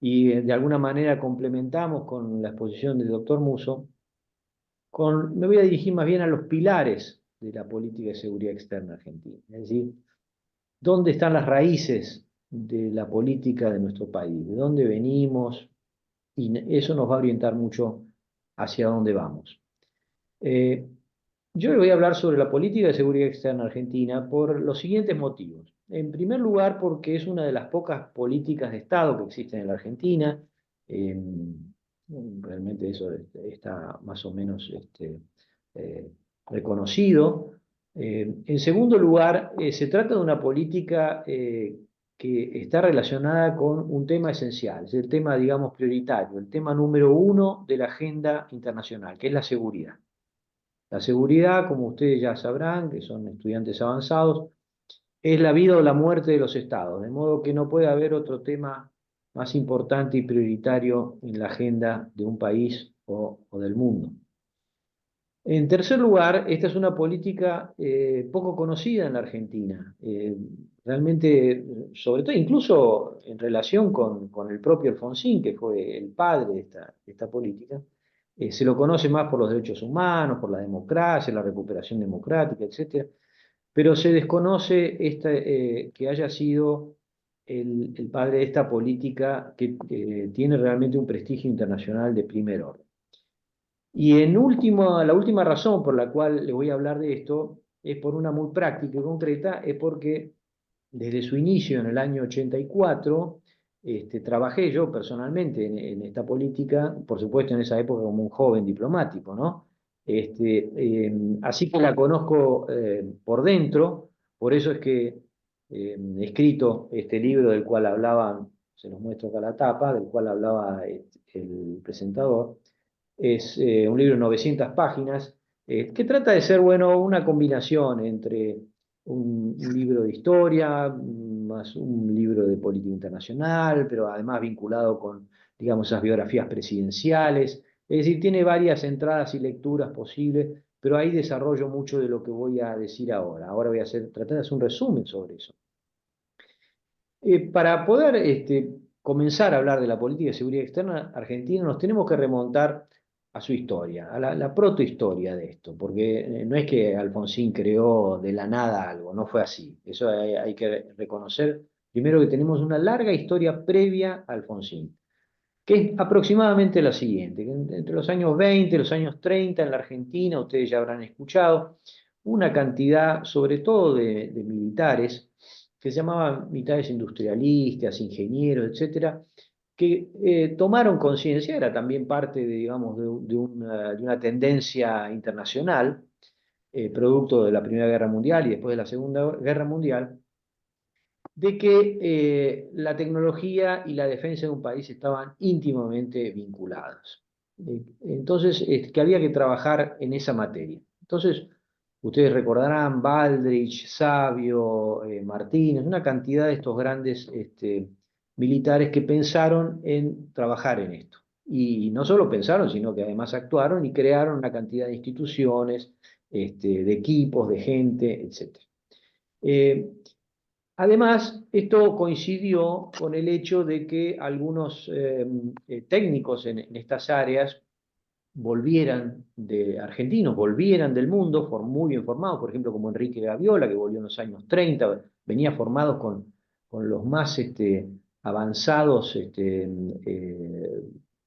A: y de alguna manera complementamos con la exposición del doctor Musso, me voy a dirigir más bien a los pilares de la política de seguridad externa argentina, es decir, dónde están las raíces de la política de nuestro país, de dónde venimos, y eso nos va a orientar mucho hacia dónde vamos. Yo le voy a hablar sobre la política de seguridad externa argentina por los siguientes motivos. En primer lugar, porque es una de las pocas políticas de Estado que existen en la Argentina. Realmente eso está más o menos reconocido. En segundo lugar, se trata de una política que está relacionada con un tema esencial, es el tema, digamos, prioritario, el tema número uno de la agenda internacional, que es la seguridad. La seguridad, como ustedes ya sabrán, que son estudiantes avanzados, es la vida o la muerte de los estados, de modo que no puede haber otro tema más importante y prioritario en la agenda de un país o del mundo. En tercer lugar, esta es una política poco conocida en la Argentina. Realmente, sobre todo, incluso en relación con el propio Alfonsín, que fue el padre de esta política, se lo conoce más por los derechos humanos, por la democracia, la recuperación democrática, etcétera, pero se desconoce que haya sido el padre de esta política que tiene realmente un prestigio internacional de primer orden. Y en último, la última razón por la cual le voy a hablar de esto es por una muy práctica y concreta, es porque desde su inicio en el año 84, trabajé yo personalmente en esta política, por supuesto en esa época como un joven diplomático, ¿no? Así que la conozco por dentro, por eso es que he escrito este libro del cual hablaba, se los muestro acá la tapa, del cual hablaba el presentador. Es un libro de 900 páginas que trata de ser, bueno, una combinación entre un libro de historia, más un libro de política internacional, pero además vinculado con, digamos, esas biografías presidenciales. Es decir, tiene varias entradas y lecturas posibles, pero ahí desarrollo mucho de lo que voy a decir ahora. Ahora voy a tratar de hacer un resumen sobre eso. Para poder comenzar a hablar de la política de seguridad externa argentina, nos tenemos que remontar a su historia, a la protohistoria de esto, porque no es que Alfonsín creó de la nada algo, no fue así. Eso hay que reconocer primero que tenemos una larga historia previa a Alfonsín, que es aproximadamente la siguiente, que entre los años 20 y los años 30 en la Argentina, ustedes ya habrán escuchado, una cantidad, sobre todo de militares, que se llamaban militares industrialistas, ingenieros, etcétera, que tomaron conciencia, era también parte de, digamos, de una tendencia internacional, producto de la Primera Guerra Mundial y después de la Segunda Guerra Mundial, de que la tecnología y la defensa de un país estaban íntimamente vinculadas. Entonces, que había que trabajar en esa materia. Entonces, ustedes recordarán Baldrich, Savio, Martínez, una cantidad de estos grandes militares que pensaron en trabajar en esto. Y no solo pensaron, sino que además actuaron y crearon una cantidad de instituciones, de equipos, de gente, etc. Además, esto coincidió con el hecho de que algunos técnicos en estas áreas volvieran argentinos, volvieran del mundo muy bien formados, por ejemplo, como Enrique Gaviola, que volvió en los años 30, venía formado con los más avanzados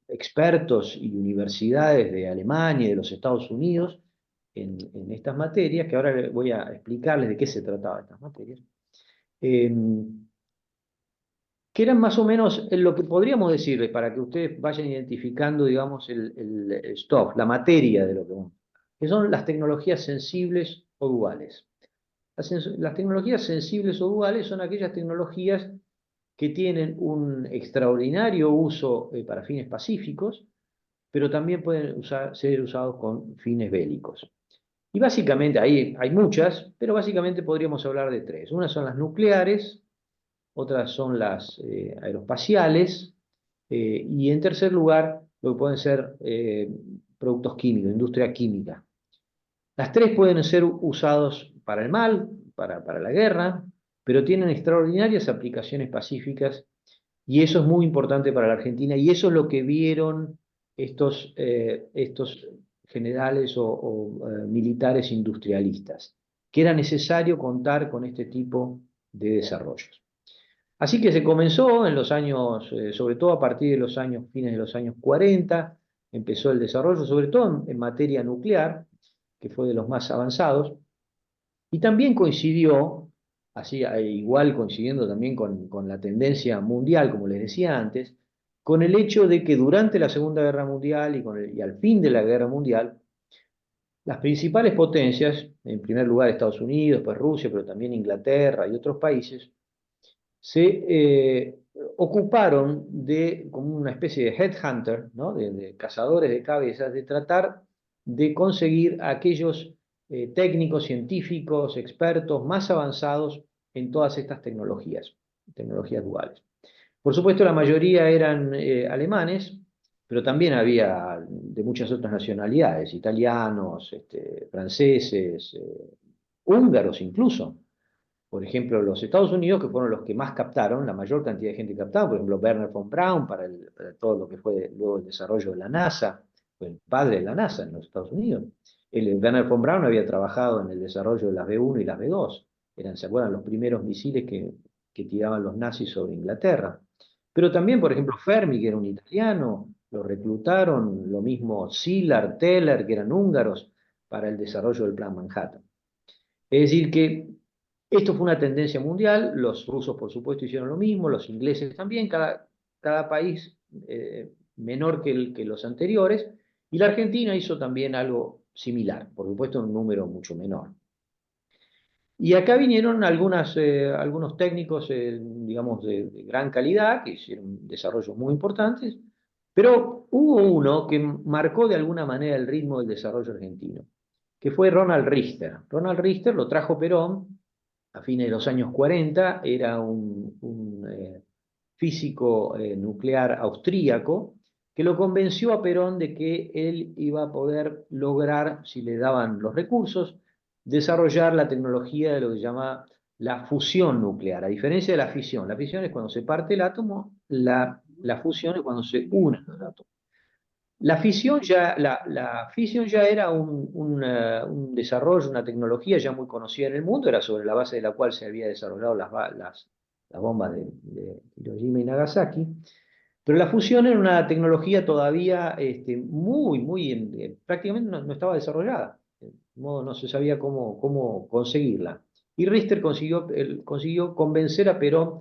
A: expertos y universidades de Alemania y de los Estados Unidos en estas materias, que ahora voy a explicarles de qué se trataba estas materias. Eh, que eran más o menos lo que podríamos decirles para que ustedes vayan identificando, digamos, el stuff, la materia de lo que son las tecnologías sensibles o duales. Las tecnologías sensibles o duales son aquellas tecnologías que tienen un extraordinario uso para fines pacíficos, pero también pueden ser usados con fines bélicos. Y básicamente, hay muchas, pero básicamente podríamos hablar de tres. Una son las nucleares, otras son las aeroespaciales, y en tercer lugar, lo que pueden ser productos químicos, industria química. Las tres pueden ser usados para el mal, para la guerra, pero tienen extraordinarias aplicaciones pacíficas, y eso es muy importante para la Argentina, y eso es lo que vieron estos generales o militares industrialistas, que era necesario contar con este tipo de desarrollos. Así que se comenzó en los años, sobre todo a partir de los años, fines de los años 40, empezó el desarrollo, sobre todo en materia nuclear, que fue de los más avanzados, y también coincidió, así igual coincidiendo también con la tendencia mundial, como les decía antes, con el hecho de que durante la Segunda Guerra Mundial y al fin de la Guerra Mundial, las principales potencias, en primer lugar Estados Unidos, pues Rusia, pero también Inglaterra y otros países, se ocuparon de, como una especie de headhunter, ¿no? De cazadores de cabezas, de tratar de conseguir a aquellos técnicos, científicos, expertos más avanzados en todas estas tecnologías duales. Por supuesto, la mayoría eran alemanes, pero también había de muchas otras nacionalidades, italianos, franceses, húngaros incluso. Por ejemplo, los Estados Unidos, que fueron los que más captaron, la mayor cantidad de gente que captaron, por ejemplo, Wernher von Braun, para todo lo que fue luego el desarrollo de la NASA, fue el padre de la NASA en los Estados Unidos. Wernher von Braun había trabajado en el desarrollo de las B-1 y las B-2. ¿Se acuerdan? Los primeros misiles que tiraban los nazis sobre Inglaterra. Pero también, por ejemplo, Fermi, que era un italiano, lo reclutaron, lo mismo Szilard, Teller, que eran húngaros, para el desarrollo del Plan Manhattan. Es decir, que esto fue una tendencia mundial, los rusos por supuesto hicieron lo mismo, los ingleses también, cada país menor que los anteriores, y la Argentina hizo también algo similar, por supuesto en un número mucho menor. Y acá vinieron algunos técnicos, digamos, de gran calidad, que hicieron desarrollos muy importantes, pero hubo uno que marcó de alguna manera el ritmo del desarrollo argentino, que fue Ronald Richter. Ronald Richter lo trajo Perón a fines de los años 40, era un físico nuclear austríaco, que lo convenció a Perón de que él iba a poder lograr, si le daban los recursos, desarrollar la tecnología de lo que se llama la fusión nuclear, a diferencia de la fisión. La fisión es cuando se parte el átomo, la fusión es cuando se unen los átomos. La fisión ya era un desarrollo, una tecnología ya muy conocida en el mundo, era sobre la base de la cual se había desarrollado las bombas de Hiroshima y Nagasaki, pero la fusión era una tecnología todavía prácticamente no estaba desarrollada, de modo no se sabía cómo conseguirla. Y Richter consiguió convencer a Perón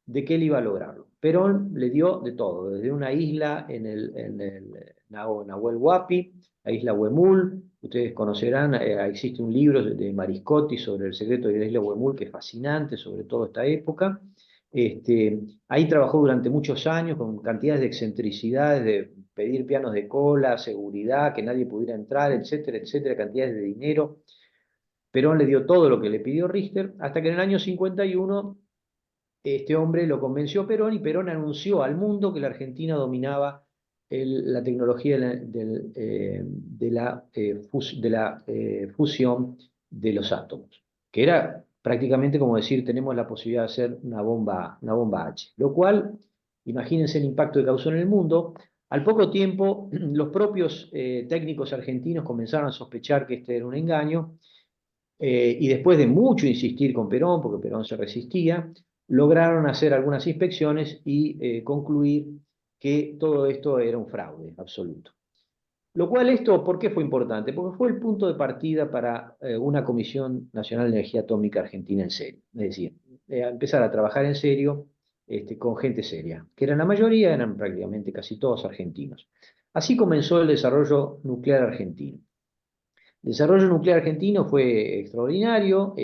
A: de que él iba a lograrlo. Perón le dio de todo, desde una isla en el Nahuel Huapi, la isla Huemul. Ustedes conocerán, existe un libro de Mariscotti sobre el secreto de la isla Huemul que es fascinante sobre toda esta época. Ahí trabajó durante muchos años con cantidades de excentricidades, de pedir pianos de cola, seguridad, que nadie pudiera entrar, etcétera, etcétera, cantidades de dinero. Perón le dio todo lo que le pidió Richter, hasta que en el año 51 este hombre lo convenció a Perón y Perón anunció al mundo que la Argentina dominaba la tecnología de la fusión de los átomos, que era prácticamente como decir, tenemos la posibilidad de hacer una bomba H, lo cual, imagínense el impacto que causó en el mundo. Al poco tiempo, los propios técnicos argentinos comenzaron a sospechar que este era un engaño, y después de mucho insistir con Perón, porque Perón se resistía, lograron hacer algunas inspecciones y concluir que todo esto era un fraude absoluto. Lo cual ¿por qué fue importante? Porque fue el punto de partida para una Comisión Nacional de Energía Atómica Argentina en serio. Es decir, empezar a trabajar en serio con gente seria, que eran la mayoría, eran prácticamente casi todos argentinos. Así comenzó el desarrollo nuclear argentino. El desarrollo nuclear argentino fue extraordinario,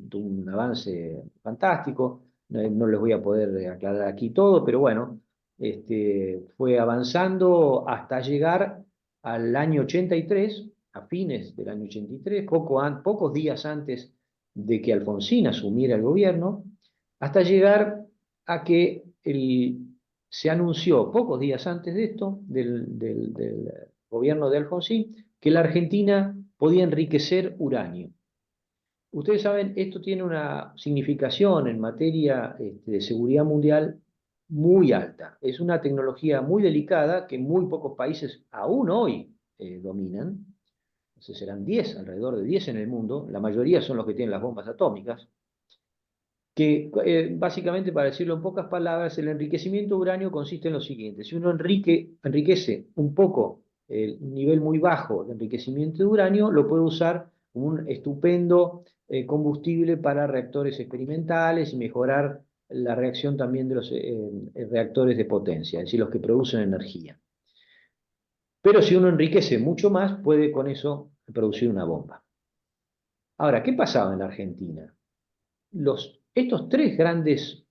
A: tuvo un avance fantástico, no les voy a poder aclarar aquí todo, pero bueno, fue avanzando hasta llegar al año 83, a fines del año 83, pocos días antes de que Alfonsín asumiera el gobierno, hasta llegar a que se anunció pocos días antes de esto, del gobierno de Alfonsín, que la Argentina podía enriquecer uranio. Ustedes saben, esto tiene una significación en materia de seguridad mundial muy alta. Es una tecnología muy delicada que muy pocos países aún hoy dominan. Entonces serán 10, alrededor de 10 en el mundo. La mayoría son los que tienen las bombas atómicas. Que básicamente, para decirlo en pocas palabras, el enriquecimiento de uranio consiste en lo siguiente. Si uno enriquece un poco el nivel muy bajo de enriquecimiento de uranio, lo puede usar como un estupendo combustible para reactores experimentales y mejorar la reacción también de los reactores de potencia, es decir, los que producen energía. Pero si uno enriquece mucho más, puede con eso producir una bomba. Ahora, ¿qué pasaba en la Argentina? Estos tres grandes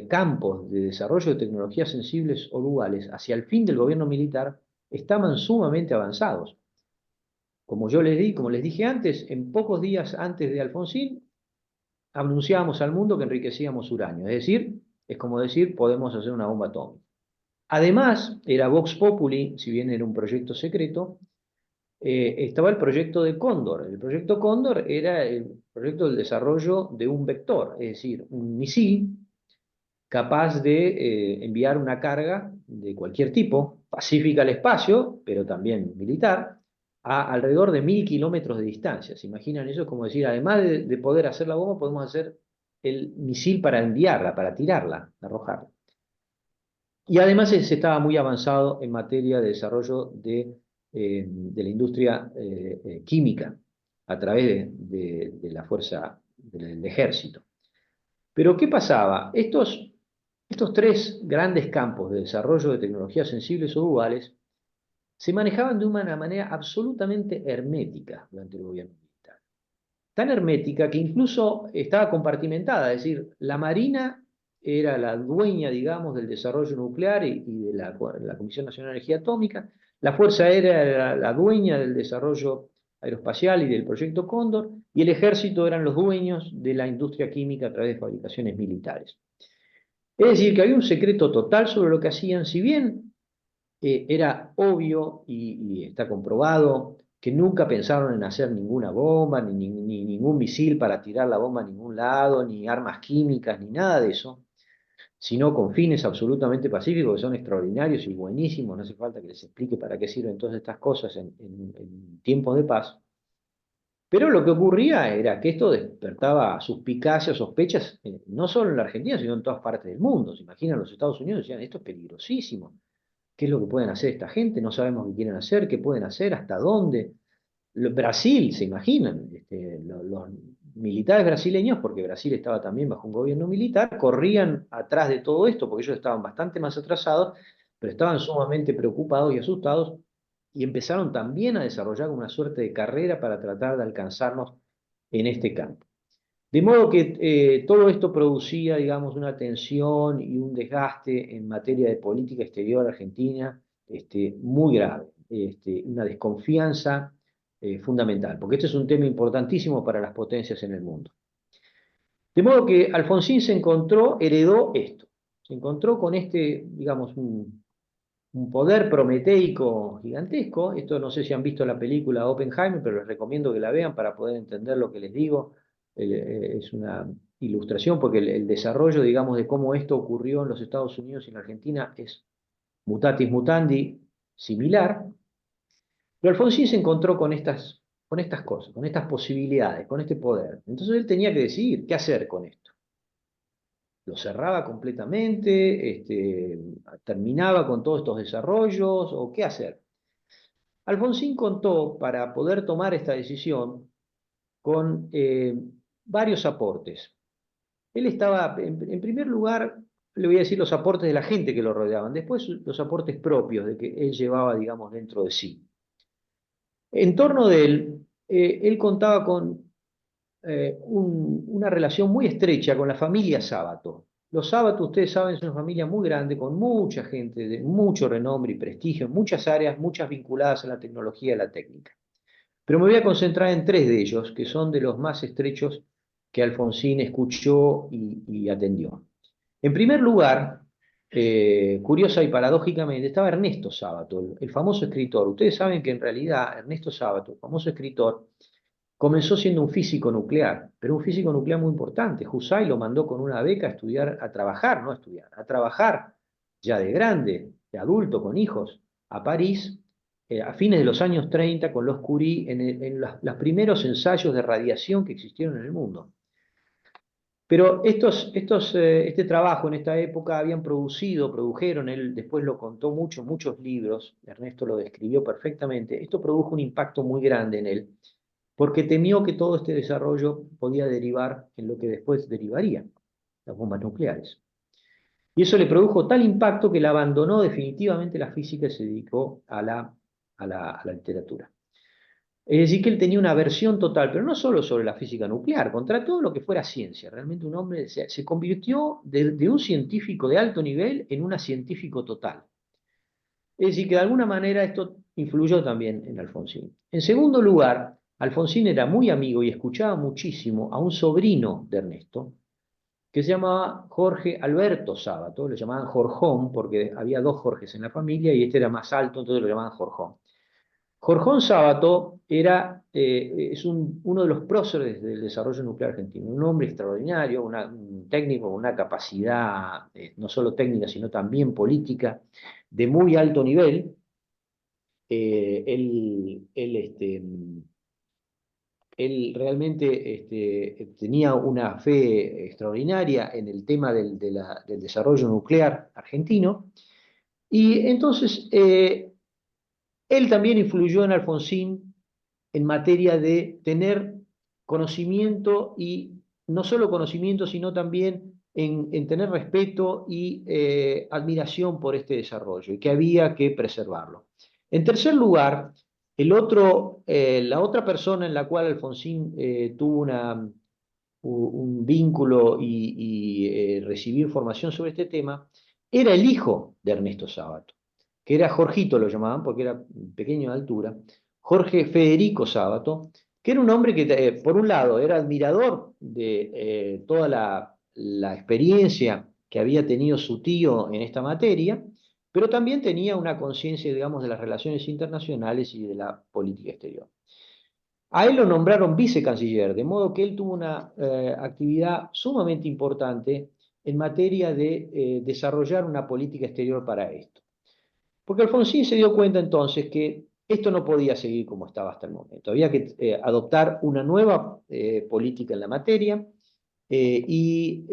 A: campos de desarrollo de tecnologías sensibles o duales hacia el fin del gobierno militar estaban sumamente avanzados. Como les dije antes, en pocos días antes de Alfonsín, anunciábamos al mundo que enriquecíamos uranio. Es decir, es como decir, podemos hacer una bomba atómica. Además, era Vox Populi, si bien era un proyecto secreto, estaba el proyecto de Cóndor. El proyecto Cóndor era el proyecto del desarrollo de un vector, es decir, un misil capaz de enviar una carga de cualquier tipo, pacífica al espacio, pero también militar, a alrededor de 1000 kilómetros de distancia. ¿Se imaginan eso? Es como decir, además de poder hacer la bomba, podemos hacer el misil para enviarla, para tirarla, arrojarla. Y además se estaba muy avanzado en materia de desarrollo de la industria química a través de la fuerza del ejército. Pero ¿qué pasaba? Estos tres grandes campos de desarrollo de tecnologías sensibles o duales se manejaban de una manera absolutamente hermética durante el gobierno militar. Tan hermética que incluso estaba compartimentada, es decir, la Marina era la dueña, digamos, del desarrollo nuclear y de la Comisión Nacional de Energía Atómica, la Fuerza Aérea era la dueña del desarrollo aeroespacial y del proyecto Cóndor, y el ejército eran los dueños de la industria química a través de fabricaciones militares. Es decir, que había un secreto total sobre lo que hacían, si bien era obvio y está comprobado que nunca pensaron en hacer ninguna bomba, ni ningún misil para tirar la bomba a ningún lado, ni armas químicas, ni nada de eso, sino con fines absolutamente pacíficos que son extraordinarios y buenísimos. No hace falta que les explique para qué sirven todas estas cosas en tiempos de paz. Pero lo que ocurría era que esto despertaba suspicacias, sospechas, no solo en la Argentina, sino en todas partes del mundo. Se imaginan los Estados Unidos, decían, esto es peligrosísimo. ¿Qué es lo que pueden hacer esta gente? No sabemos qué quieren hacer, qué pueden hacer, hasta dónde. Brasil, se imaginan, los militares brasileños, porque Brasil estaba también bajo un gobierno militar, corrían atrás de todo esto, porque ellos estaban bastante más atrasados, pero estaban sumamente preocupados y asustados, y empezaron también a desarrollar una suerte de carrera para tratar de alcanzarnos en este campo. De modo que todo esto producía, digamos, una tensión y un desgaste en materia de política exterior argentina muy grave, una desconfianza fundamental, porque este es un tema importantísimo para las potencias en el mundo. De modo que Alfonsín heredó esto, se encontró con digamos, un poder prometeico gigantesco. Esto no sé si han visto la película Oppenheimer, pero les recomiendo que la vean para poder entender lo que les digo. Es una ilustración porque el desarrollo, digamos, de cómo esto ocurrió en los Estados Unidos y en la Argentina es mutatis mutandi similar. Pero Alfonsín se encontró con estas cosas, con estas posibilidades, con este poder. Entonces él tenía que decidir qué hacer con esto. Lo cerraba completamente, terminaba con todos estos desarrollos, o qué hacer. Alfonsín contó, para poder tomar esta decisión, con varios aportes. Él estaba, en primer lugar, le voy a decir los aportes de la gente que lo rodeaban, después los aportes propios de que él llevaba, digamos, dentro de sí. En torno de él contaba con una relación muy estrecha con la familia Sábato. Los Sábato, ustedes saben, es una familia muy grande, con mucha gente de mucho renombre y prestigio en muchas áreas, muchas vinculadas a la tecnología y a la técnica. Pero me voy a concentrar en tres de ellos, que son de los más estrechos que Alfonsín escuchó y atendió. En primer lugar, curiosa y paradójicamente, estaba Ernesto Sábato, el famoso escritor. Ustedes saben que en realidad Ernesto Sábato, el famoso escritor, comenzó siendo un físico nuclear, pero un físico nuclear muy importante. Husay lo mandó con una beca a estudiar, a trabajar, no a estudiar, a trabajar ya de grande, de adulto, con hijos, a París, a fines de los años 30, con los Curie, en los primeros ensayos de radiación que existieron en el mundo. Pero este trabajo en esta época produjeron, él después lo contó mucho, muchos libros, Ernesto lo describió perfectamente, esto produjo un impacto muy grande en él, porque temió que todo este desarrollo podía derivar en lo que después derivaría, las bombas nucleares. Y eso le produjo tal impacto que él abandonó definitivamente la física y se dedicó a la literatura. Es decir, que él tenía una aversión total, pero no solo sobre la física nuclear, contra todo lo que fuera ciencia. Realmente un hombre se convirtió de un científico de alto nivel en un científico total. Es decir, que de alguna manera esto influyó también en Alfonsín. En segundo lugar, Alfonsín era muy amigo y escuchaba muchísimo a un sobrino de Ernesto, que se llamaba Jorge Alberto Sábato, lo llamaban Jorjón, porque había dos Jorges en la familia y este era más alto, entonces lo llamaban Jorjón. Jorjón Sábato es uno de los próceres del desarrollo nuclear argentino, un hombre extraordinario, un técnico con una capacidad no solo técnica, sino también política de muy alto nivel. Él realmente tenía una fe extraordinaria en el tema del desarrollo nuclear argentino, y entonces él también influyó en Alfonsín en materia de tener conocimiento, y no solo conocimiento, sino también en tener respeto y admiración por este desarrollo y que había que preservarlo. En tercer lugar, la otra persona en la cual Alfonsín tuvo un vínculo y recibió información sobre este tema era el hijo de Ernesto Sábato, que era Jorgito, lo llamaban porque era pequeño de altura, Jorge Federico Sábato, que era un hombre que, por un lado, era admirador de toda la experiencia que había tenido su tío en esta materia, pero también tenía una conciencia, digamos, de las relaciones internacionales y de la política exterior. A él lo nombraron vicecanciller, de modo que él tuvo una actividad sumamente importante en materia de desarrollar una política exterior para esto. Porque Alfonsín se dio cuenta entonces que esto no podía seguir como estaba hasta el momento. Había que adoptar una nueva política en la materia, y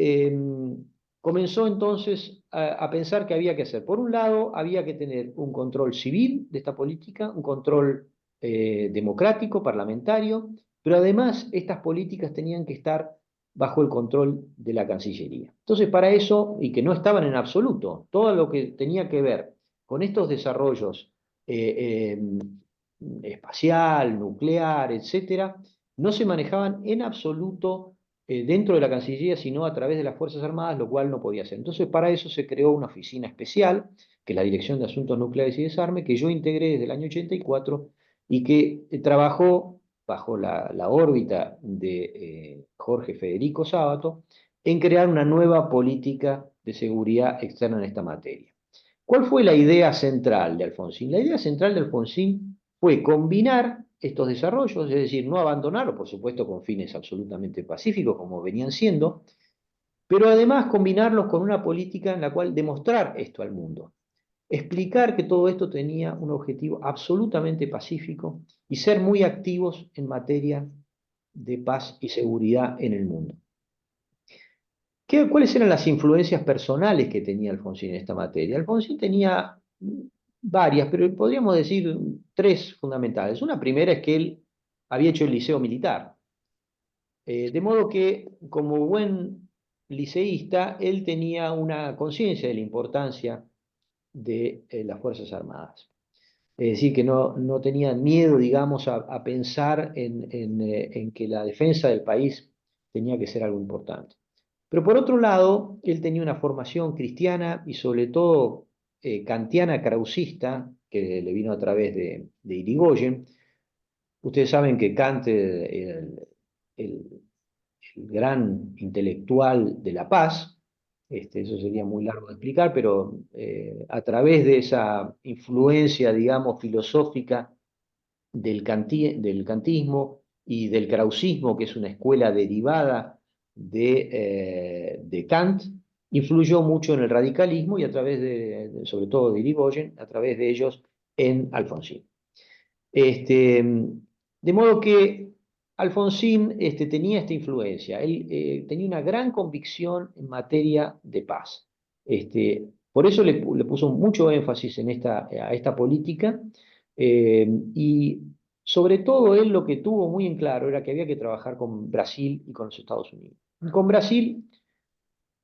A: comenzó entonces a pensar que había que hacer. Por un lado, había que tener un control civil de esta política, un control democrático, parlamentario, pero además estas políticas tenían que estar bajo el control de la Cancillería. Entonces, para eso, y que no estaban en absoluto, todo lo que tenía que ver con estos desarrollos espacial, nuclear, etcétera, no se manejaban en absoluto dentro de la Cancillería, sino a través de las Fuerzas Armadas, lo cual no podía ser. Entonces, para eso se creó una oficina especial, que es la Dirección de Asuntos Nucleares y Desarme, que yo integré desde el año 84 y que trabajó bajo la órbita de Jorge Federico Sábato en crear una nueva política de seguridad externa en esta materia. ¿Cuál fue la idea central de Alfonsín? La idea central de Alfonsín fue combinar estos desarrollos, es decir, no abandonarlos, por supuesto, con fines absolutamente pacíficos, como venían siendo, pero además combinarlos con una política en la cual demostrar esto al mundo, explicar que todo esto tenía un objetivo absolutamente pacífico y ser muy activos en materia de paz y seguridad en el mundo. ¿Cuáles eran las influencias personales que tenía Alfonsín en esta materia? Alfonsín tenía varias, pero podríamos decir tres fundamentales. Una primera es que él había hecho el liceo militar, de modo que como buen liceísta, él tenía una conciencia de la importancia de las Fuerzas Armadas. Es decir, que no tenía miedo, digamos, a pensar en que la defensa del país tenía que ser algo importante. Pero por otro lado, él tenía una formación cristiana y sobre todo kantiana krausista, que le vino a través de Irigoyen. Ustedes saben que Kant, el gran intelectual de la paz, eso sería muy largo de explicar, pero a través de esa influencia, digamos, filosófica del kantismo y del krausismo, que es una escuela derivada de Kant, influyó mucho en el radicalismo y a través sobre todo de Irigoyen, a través de ellos en Alfonsín. De modo que Alfonsín tenía esta influencia, él tenía una gran convicción en materia de paz. Por eso le puso mucho énfasis a esta política, y sobre todo él lo que tuvo muy en claro era que había que trabajar con Brasil y con los Estados Unidos. Con Brasil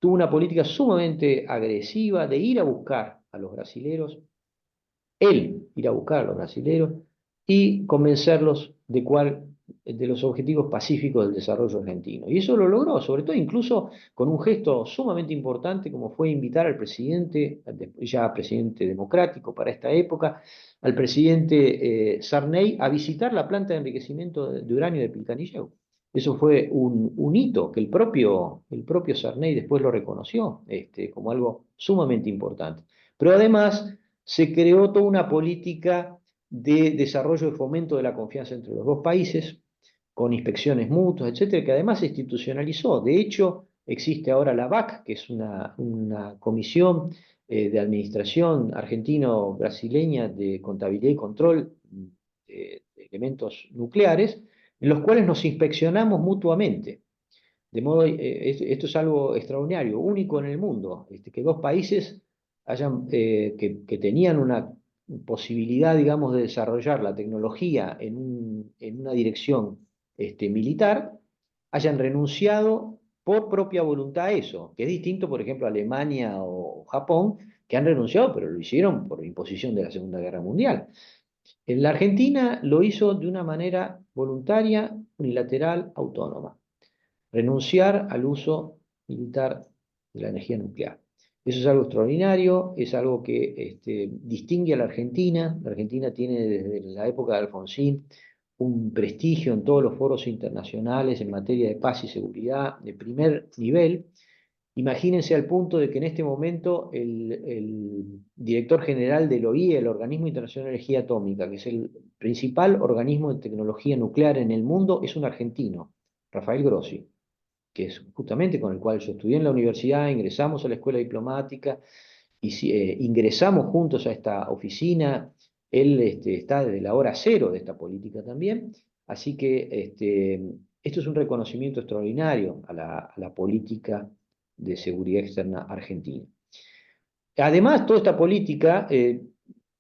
A: tuvo una política sumamente agresiva de ir a buscar a los brasileros, él ir a buscar a los brasileros y convencerlos de los objetivos pacíficos del desarrollo argentino. Y eso lo logró, sobre todo incluso con un gesto sumamente importante como fue invitar al presidente, ya presidente democrático para esta época, al presidente Sarney a visitar la planta de enriquecimiento de uranio de Pilcanilleu. Eso fue un hito que el propio Sarney después lo reconoció como algo sumamente importante. Pero además se creó toda una política de desarrollo y fomento de la confianza entre los dos países, con inspecciones mutuas, etcétera, que además se institucionalizó. De hecho, existe ahora la BAC, que es una comisión de administración argentino-brasileña de contabilidad y control de elementos nucleares, en los cuales nos inspeccionamos mutuamente. De modo, esto es algo extraordinario, único en el mundo, que dos países que tenían una posibilidad, digamos, de desarrollar la tecnología en una dirección militar, hayan renunciado por propia voluntad a eso, que es distinto, por ejemplo, a Alemania o Japón, que han renunciado, pero lo hicieron por imposición de la Segunda Guerra Mundial. En la Argentina lo hizo de una manera voluntaria, unilateral, autónoma, renunciar al uso militar de la energía nuclear. Eso es algo extraordinario, es algo que distingue a la Argentina. La Argentina tiene desde la época de Alfonsín un prestigio en todos los foros internacionales en materia de paz y seguridad de primer nivel. Imagínense al punto de que en este momento el director general del OIE, el Organismo Internacional de Energía Atómica, que es el principal organismo de tecnología nuclear en el mundo, es un argentino, Rafael Grossi, que es justamente con el cual yo estudié en la universidad, ingresamos a la escuela diplomática y ingresamos juntos a esta oficina. Él está desde la hora cero de esta política también, así que esto es un reconocimiento extraordinario a la política de seguridad externa argentina. Además, toda esta política,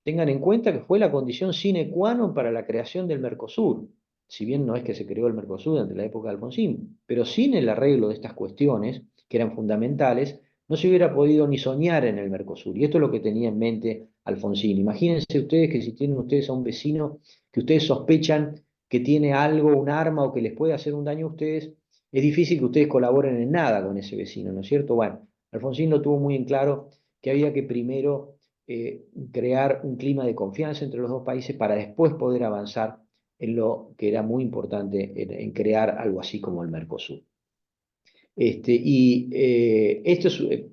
A: tengan en cuenta que fue la condición sine qua non para la creación del Mercosur. Si bien no es que se creó el Mercosur durante la época de Alfonsín, pero sin el arreglo de estas cuestiones, que eran fundamentales, no se hubiera podido ni soñar en el Mercosur. Y esto es lo que tenía en mente Alfonsín. Imagínense ustedes que si tienen ustedes a un vecino que ustedes sospechan que tiene algo, un arma o que les puede hacer un daño a ustedes, es difícil que ustedes colaboren en nada con ese vecino, ¿no es cierto? Bueno, Alfonsín lo tuvo muy en claro que había que primero crear un clima de confianza entre los dos países para después poder avanzar en lo que era muy importante, en crear algo así como el Mercosur. Esto es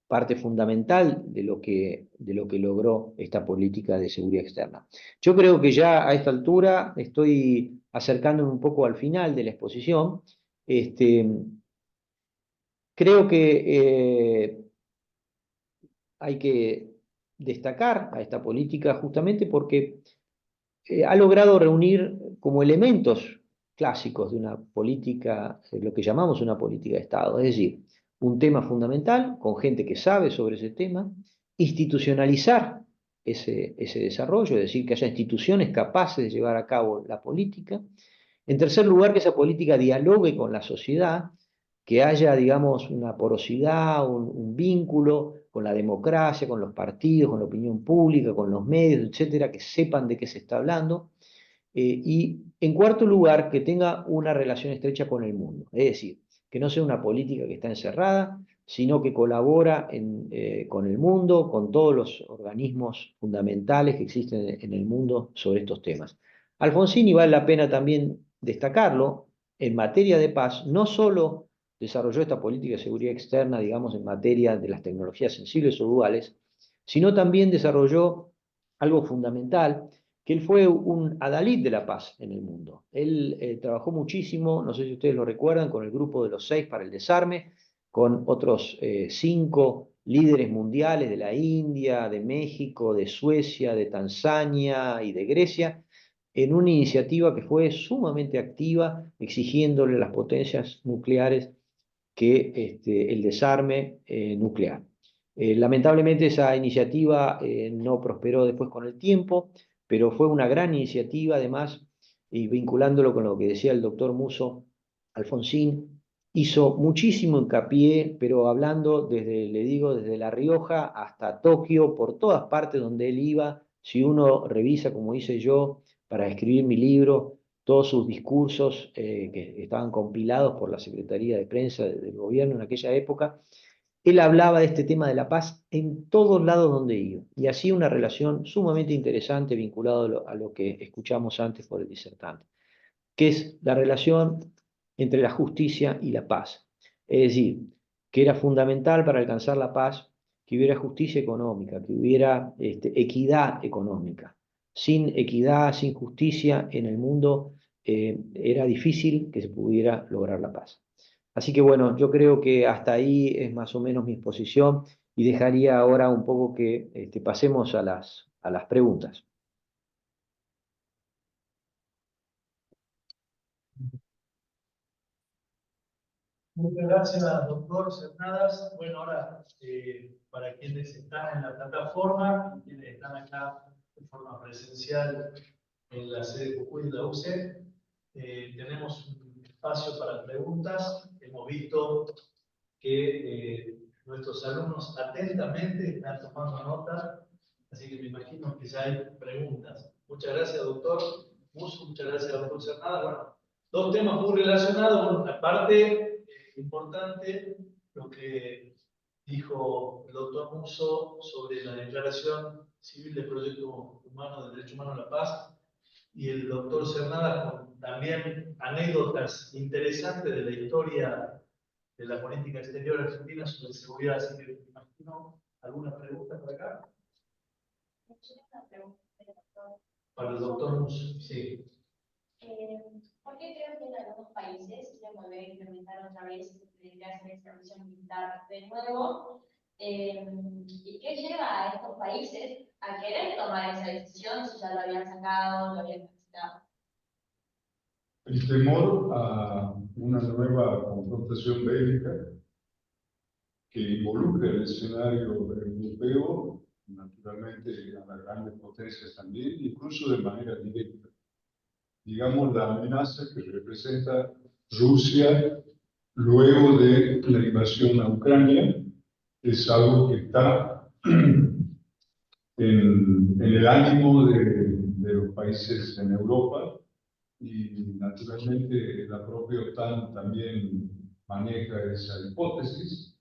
A: parte fundamental de lo que logró esta política de seguridad externa. Yo creo que ya a esta altura estoy acercándome un poco al final de la exposición. Creo que hay que destacar a esta política justamente porque ha logrado reunir como elementos clásicos de una política, lo que llamamos una política de Estado, es decir, un tema fundamental con gente que sabe sobre ese tema, institucionalizar ese desarrollo, es decir, que haya instituciones capaces de llevar a cabo la política. En tercer lugar, que esa política dialogue con la sociedad, que haya, digamos, una porosidad, un vínculo con la democracia, con los partidos, con la opinión pública, con los medios, etcétera, que sepan de qué se está hablando. Y en cuarto lugar, que tenga una relación estrecha con el mundo, es decir, que no sea una política que está encerrada, sino que colabora con el mundo, con todos los organismos fundamentales que existen en el mundo sobre estos temas. Alfonsín, y vale la pena también destacarlo, en materia de paz, no solo desarrolló esta política de seguridad externa, digamos, en materia de las tecnologías sensibles o duales, sino también desarrolló algo fundamental, que él fue un adalid de la paz en el mundo. Él trabajó muchísimo, no sé si ustedes lo recuerdan, con el grupo de los 6 para el desarme, con otros 5 líderes mundiales de la India, de México, de Suecia, de Tanzania y de Grecia, en una iniciativa que fue sumamente activa, exigiéndole a las potencias nucleares que el desarme nuclear. Lamentablemente esa iniciativa no prosperó después con el tiempo, pero fue una gran iniciativa además, y vinculándolo con lo que decía el doctor Musso, Alfonsín hizo muchísimo hincapié, pero hablando desde, le digo, desde La Rioja hasta Tokio, por todas partes donde él iba, si uno revisa, como hice yo, para escribir mi libro, todos sus discursos que estaban compilados por la Secretaría de Prensa del gobierno en aquella época. Él hablaba de este tema de la paz en todos lados donde iba, y hacía una relación sumamente interesante vinculado a lo que escuchamos antes por el disertante, que es la relación entre la justicia y la paz. Es decir, que era fundamental para alcanzar la paz que hubiera justicia económica, que hubiera equidad económica. Sin equidad, sin justicia en el mundo, era difícil que se pudiera lograr la paz. Así que bueno, yo creo que hasta ahí es más o menos mi exposición y dejaría ahora un poco que pasemos a las preguntas.
B: Muchas gracias, doctor Cernadas. Bueno, ahora, para quienes están en la plataforma y quienes están acá de forma presencial en la sede de Jujuy de la UCE, tenemos un espacio para preguntas. Hemos visto que nuestros alumnos atentamente están tomando nota, así que me imagino que ya hay preguntas. Muchas gracias, doctor Musso, muchas gracias, doctor Cernadas. Bueno, dos temas muy relacionados. Bueno, la parte importante, lo que dijo el doctor Musso sobre la Declaración Civil del Proyecto Humano, del Derecho Humano a la Paz, y el doctor Cernadas con también anécdotas interesantes de la historia de la política exterior argentina sobre seguridad. Así que me imagino alguna pregunta por acá. Para el doctor Musso, sí.
E: ¿Por qué creo que en algunos países quieren volver a implementar otra vez la intervención militar de nuevo? ¿Y qué lleva a estos países a querer tomar esa decisión si ya lo habían sacado, lo habían necesitado?
C: El temor a una nueva confrontación bélica que involucre el escenario europeo, naturalmente a las grandes potencias también, incluso de manera directa. Digamos, la amenaza que representa Rusia luego de la invasión a Ucrania es algo que está en el ánimo de los países en Europa, y naturalmente la propia OTAN también maneja esa hipótesis.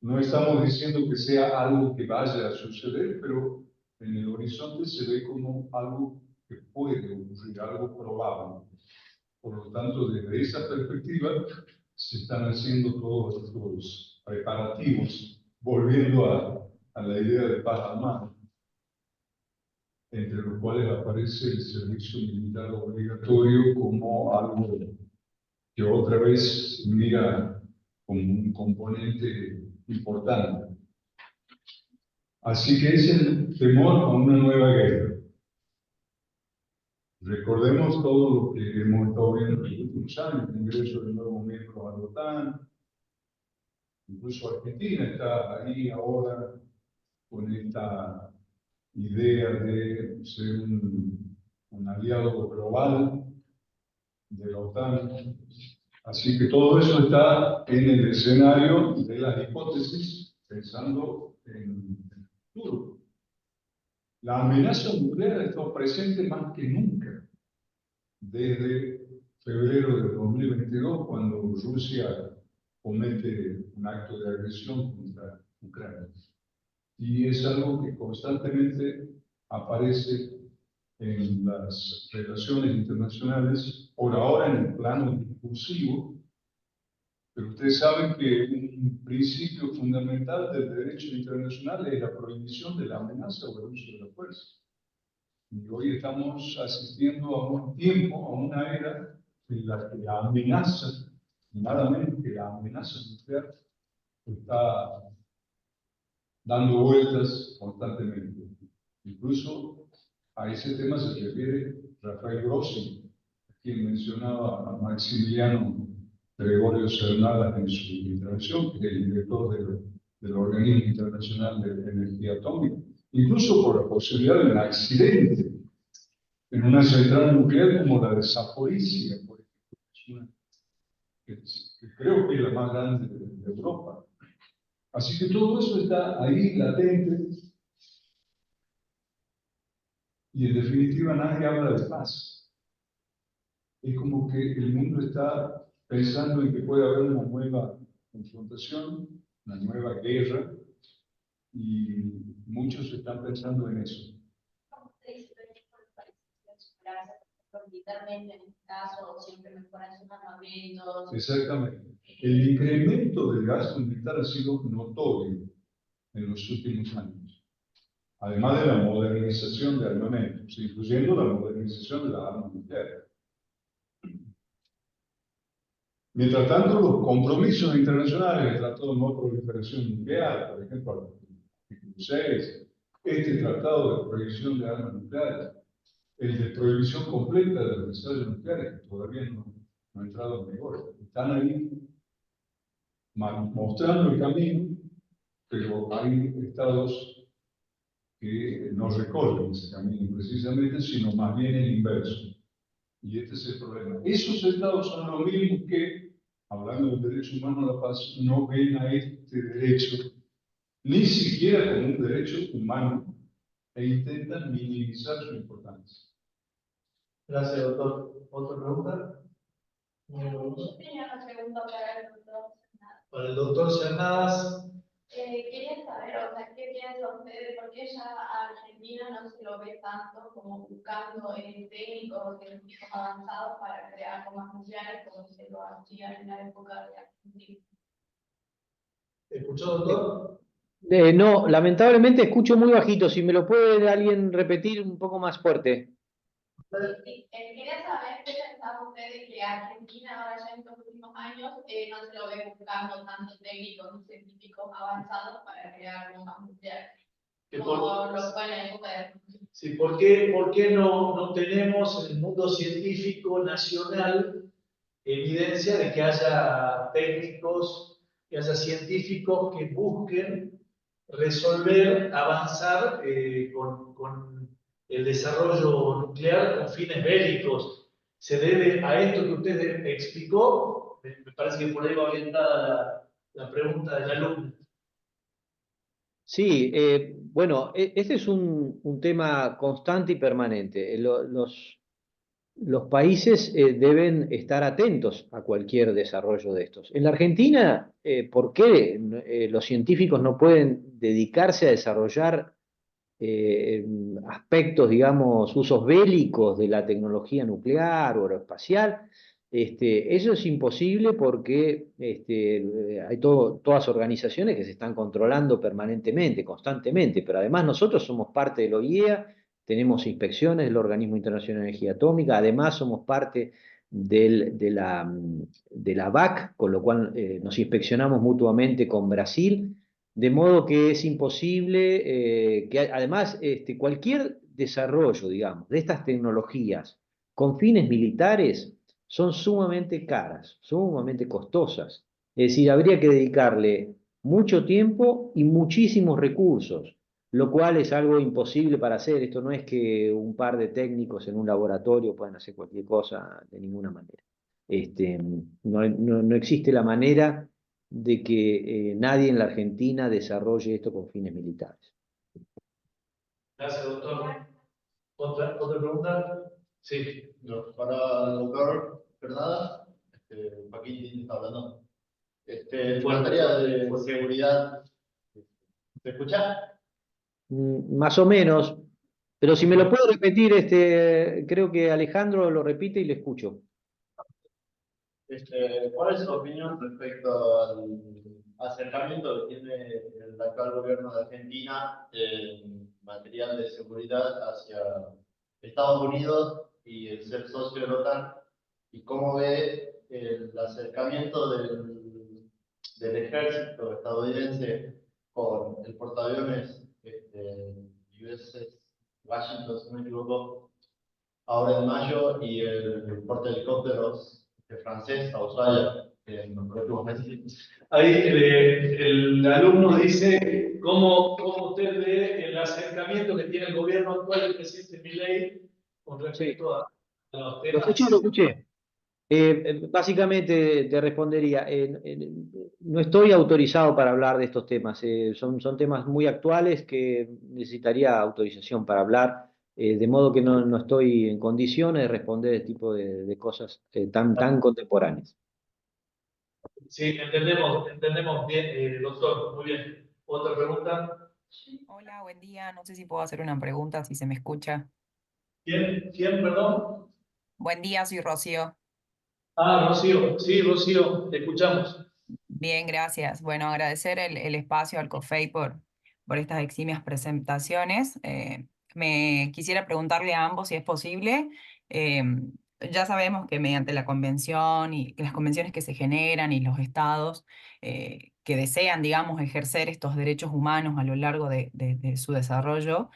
C: No estamos diciendo que sea algo que vaya a suceder, pero en el horizonte se ve como algo que puede ocurrir, algo probable. Por lo tanto, desde esa perspectiva se están haciendo todos los preparativos, volviendo a la idea de paz armada, entre los cuales aparece el servicio militar obligatorio como algo que otra vez mira como un componente importante. Así que es el temor a una nueva guerra. Recordemos todo lo que hemos estado viendo en los últimos años, el ingreso de nuevos miembros a la OTAN, incluso Argentina está ahí ahora con esta idea de ser un aliado global de la OTAN. Así que todo eso está en el escenario de las hipótesis, pensando en el futuro. La amenaza nuclear ha estado presente más que nunca, desde febrero de 2022, cuando Rusia comete un acto de agresión contra Ucrania. Y es algo que constantemente aparece en las relaciones internacionales, por ahora en el plano discursivo, pero ustedes saben que un principio fundamental del derecho internacional es la prohibición de la amenaza o el uso de la fuerza. Y hoy estamos asistiendo a un tiempo, a una era en la que la amenaza, nada menos que la amenaza nuclear, está dando vueltas constantemente. Incluso a ese tema se refiere Rafael Grossi, quien mencionaba a Maximiliano Gregorio Cernadas en su intervención, que es el director del Organismo Internacional de Energía Atómica, incluso por la posibilidad de un accidente en una central nuclear como la de Zaporizhia, por ejemplo, que creo que es la más grande de Europa. Así que todo eso está ahí latente. y en definitiva nadie habla de paz. Es como que el mundo está pensando en que puede haber una nueva confrontación, una nueva guerra, y muchos están pensando en eso.
E: ¿Cómo se dice con los países de superarse militarmente en este caso, siempre mejoran sus armamentos?
C: Exactamente. El incremento del gasto militar ha sido notorio en los últimos años, además de la modernización de armamentos, incluyendo la modernización de las armas nucleares. Mientras tanto, los compromisos internacionales, el Tratado de No Proliferación Nuclear, por ejemplo, artículo 6, este Tratado de Prohibición de Armas Nucleares, el de prohibición completa de los ensayos nucleares, que todavía no ha entrado en vigor, están ahí mostrando el camino, pero hay estados que no recorren ese camino precisamente, sino más bien el inverso. Y este es el problema. Esos estados son los mismos que, hablando del derecho humano a la paz, no ven a este derecho ni siquiera como un derecho humano e intentan minimizar su importancia.
B: Gracias, doctor. ¿Otra pregunta?
E: Yo tenía una pregunta para el doctor.
B: Para el doctor Cernadas.
E: Quería saber, o sea, ¿qué piensa usted? ¿Por qué ya a Argentina no se lo ve tanto como buscando técnicos, científicos avanzados para crear bombas nucleares como se lo hacía en la época de Argentina?
B: ¿Escuchó, doctor?
A: No, lamentablemente escucho muy bajito. Si me lo puede alguien repetir un poco más fuerte.
E: Sí, quería saber qué pensaba usted de que Argentina ahora ya en estos últimos años no se lo ve buscando tantos técnicos y científicos avanzados para crear bombas nucleares, como lo fue en la época de Argentina.
B: Sí, por qué no tenemos en el mundo científico nacional evidencia de que haya técnicos, que haya científicos que busquen resolver, avanzar con el desarrollo nuclear con fines bélicos? ¿Se debe a esto que usted explicó? Me parece que por ahí va orientada la pregunta del alumno.
A: Sí, bueno, este es un tema constante y permanente. Los países deben estar atentos a cualquier desarrollo de estos. En la Argentina, ¿por qué los científicos no pueden dedicarse a desarrollar aspectos, digamos, usos bélicos de la tecnología nuclear o aeroespacial? Eso es imposible porque hay todas organizaciones que se están controlando permanentemente, constantemente, pero además nosotros somos parte de la OIEA, tenemos inspecciones del Organismo Internacional de Energía Atómica, además somos parte de la BAC, con lo cual nos inspeccionamos mutuamente con Brasil, de modo que es imposible que además cualquier desarrollo, digamos, de estas tecnologías con fines militares son sumamente caras, sumamente costosas. Es decir, habría que dedicarle mucho tiempo y muchísimos recursos, lo cual es algo imposible para hacer. Esto no es que un par de técnicos en un laboratorio puedan hacer cualquier cosa de ninguna manera. No existe la manera de que nadie en la Argentina desarrolle esto con fines militares.
B: Gracias, doctor. ¿Otra pregunta? Sí.
F: No, para el doctor Fernanda, Joaquín está hablando. En materia de seguridad, ¿se escucha?
A: Más o menos, pero si me lo puede repetir, creo que Alejandro lo repite y le escucho.
F: ¿Cuál es su opinión respecto al acercamiento que tiene el actual gobierno de Argentina en material de seguridad hacia Estados Unidos y el ser socio de la OTAN? ¿Y cómo ve el acercamiento del ejército estadounidense con el portaaviones USS Washington, si no me equivoco, ahora en mayo, y el portahelicópteros francés a Ushuaia en los próximos meses?
B: Ahí el alumno dice cómo usted ve el acercamiento que tiene el gobierno actual del presidente Milei con respecto a los
A: Los hechos
B: temas.
A: lo escuché. Básicamente te respondería, no estoy autorizado para hablar de estos temas, son temas muy actuales que necesitaría autorización para hablar. de modo que no estoy en condiciones de responder este tipo de cosas tan contemporáneas.
B: Sí, entendemos bien, doctor, muy bien. ¿Otra pregunta?
G: Hola, buen día. No sé si puedo hacer una pregunta, si se me escucha.
B: ¿Quién, perdón?
G: Buen día, soy Rocío.
B: Ah, Rocío. Sí, Rocío, te escuchamos.
G: Bien, gracias. Bueno, agradecer el espacio al COFEI por estas eximias presentaciones. Me quisiera preguntarle a ambos si es posible. eh, ya sabemos que mediante la convención y que las convenciones que se generan y los estados que desean, digamos, ejercer estos derechos humanos a lo largo de su desarrollo,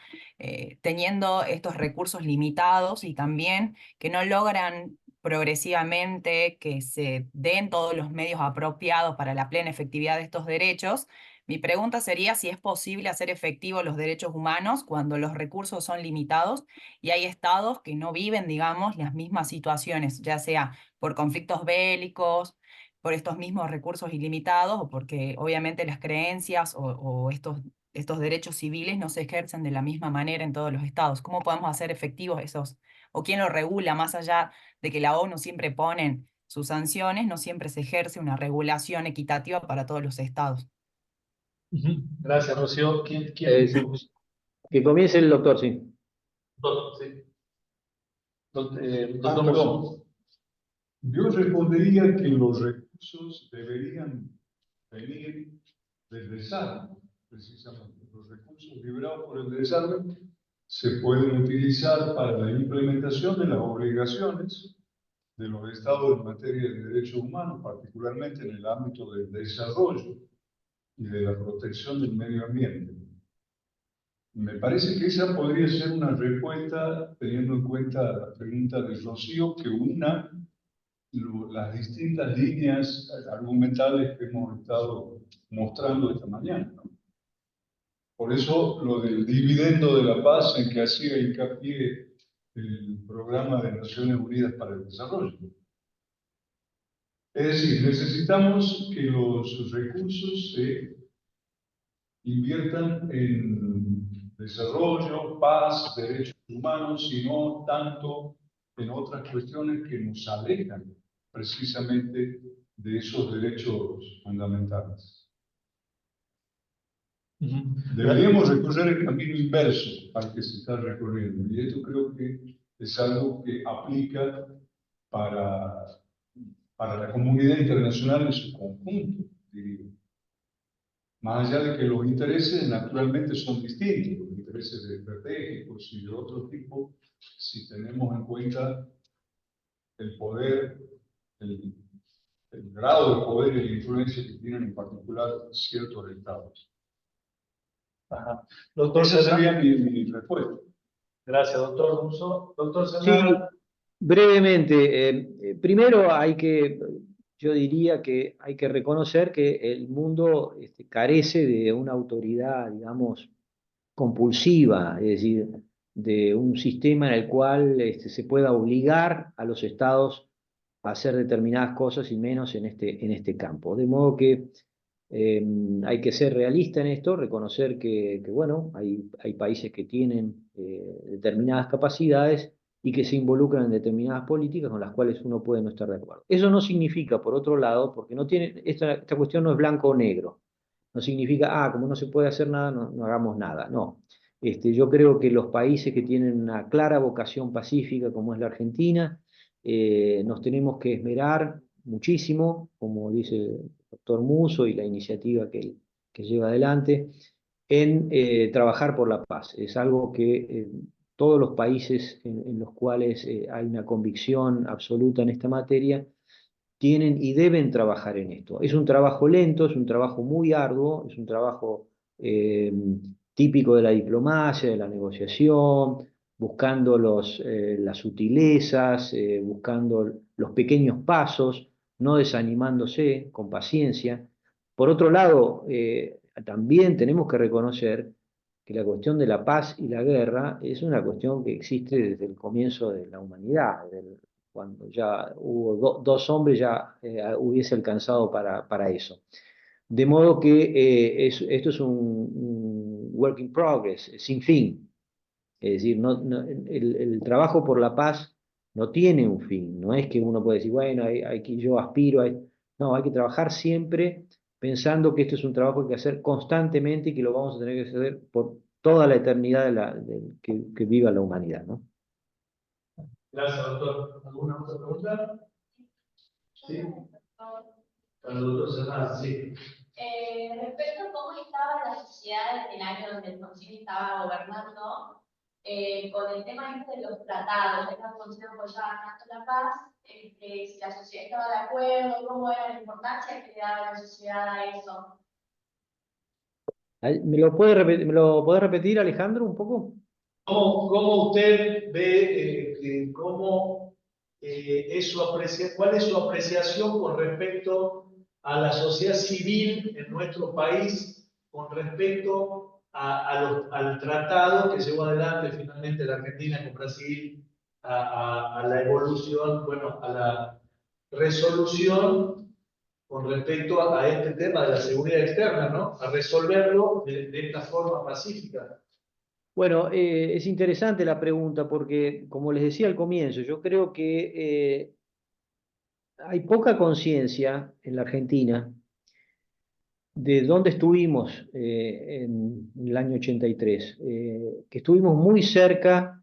G: teniendo estos recursos limitados y también que no logran progresivamente, que se den todos los medios apropiados para la plena efectividad de estos derechos. Mi pregunta sería si es posible hacer efectivos los derechos humanos cuando los recursos son limitados y hay estados que no viven, digamos, las mismas situaciones, ya sea por conflictos bélicos, por estos mismos recursos ilimitados o porque obviamente las creencias o estos derechos civiles no se ejercen de la misma manera en todos los estados. ¿Cómo podemos hacer efectivos esos, o quién lo regula más allá de que la ONU siempre ponen sus sanciones, no siempre se ejerce una regulación equitativa para todos los estados?
B: Ujú. Gracias, Rocío. ¿Quién?
A: Sí. Que comience el doctor, sí.
B: Doctor, sí.
C: Ah,
B: Doctor Musso.
C: perdón. Yo respondería que los recursos deberían venir del desarme, precisamente. Los recursos liberados por el desarme se pueden utilizar para la implementación de las obligaciones de los estados en materia de derechos humanos, particularmente en el ámbito del desarrollo y de la protección del medio ambiente. Me parece que esa podría ser una respuesta, teniendo en cuenta la pregunta de Rocío, que una las distintas líneas argumentales que hemos estado mostrando esta mañana, ¿no? Por eso lo del dividendo de la paz en que hacía hincapié el Programa de Naciones Unidas para el Desarrollo. Es decir, necesitamos que los recursos se inviertan en desarrollo, paz, derechos humanos, y no tanto en otras cuestiones que nos alejan precisamente de esos derechos fundamentales. Deberíamos recorrer el camino inverso al que se está recorriendo, y esto creo que es algo que aplica para, para la comunidad internacional en su conjunto, diría. Más allá de que los intereses naturalmente son distintos, los intereses estratégicos y de otro tipo, si tenemos en cuenta el poder, el, el grado de poder y la influencia que tienen en particular ciertos estados.
B: Ajá. Doctor,
C: esa sería mi respuesta.
B: Gracias, doctor Musso. Doctor
A: Sí,
B: Sernada.
A: brevemente. Primero yo diría que hay que reconocer que el mundo carece de una autoridad, digamos, compulsiva, es decir, de un sistema en el cual se pueda obligar a los estados a hacer determinadas cosas y menos en este campo. De modo que hay que ser realista en esto, reconocer que bueno, hay países que tienen determinadas capacidades y que se involucran en determinadas políticas con las cuales uno puede no estar de acuerdo. Eso no significa, por otro lado, porque no tiene, esta cuestión no es blanco o negro, no significa, como no se puede hacer nada, no hagamos nada, no. Yo creo que los países que tienen una clara vocación pacífica, como es la Argentina, nos tenemos que esmerar muchísimo, como dice el doctor Musso y la iniciativa que lleva adelante, en trabajar por la paz. Es algo que todos los países en los cuales hay una convicción absoluta en esta materia tienen y deben trabajar en esto. Es un trabajo lento, es un trabajo muy arduo, es un trabajo eh, típico de la diplomacia, de la negociación, buscando las sutilezas, buscando los pequeños pasos, no desanimándose, con paciencia. Por otro lado, también tenemos que reconocer que la cuestión de la paz y la guerra es una cuestión que existe desde el comienzo de la humanidad, cuando ya hubo dos hombres ya hubiese alcanzado para eso. De modo que esto es un work in progress, sin fin. Es decir, el trabajo por la paz no tiene un fin, no es que uno puede decir, bueno, yo aspiro a... No, hay que trabajar siempre pensando que esto es un trabajo que hay que hacer constantemente y que lo vamos a tener que hacer por toda la eternidad que viva la humanidad, ¿no?
B: Gracias, doctor. ¿Alguna otra pregunta? Sí. Al doctor Serrano, sí.
E: Respecto a cómo estaba la sociedad en el año donde el Concilio estaba gobernando, con el tema este de los tratados, el Concilio apoyaba tanto la paz, si la sociedad estaba de acuerdo, cómo era la importancia que le daba la sociedad a eso.
A: ¿Me lo puede repetir, Alejandro, un poco?
B: ¿Cómo usted ve cuál es su apreciación con respecto a la sociedad civil en nuestro país, con respecto al tratado que llevó adelante finalmente la Argentina con Brasil, a la evolución, bueno, a la resolución con respecto a este tema de la seguridad externa, ¿no? A resolverlo de esta forma pacífica?
A: Bueno, es interesante la pregunta porque, como les decía al comienzo, yo creo que hay poca conciencia en la Argentina de dónde estuvimos en el año 83, que estuvimos muy cerca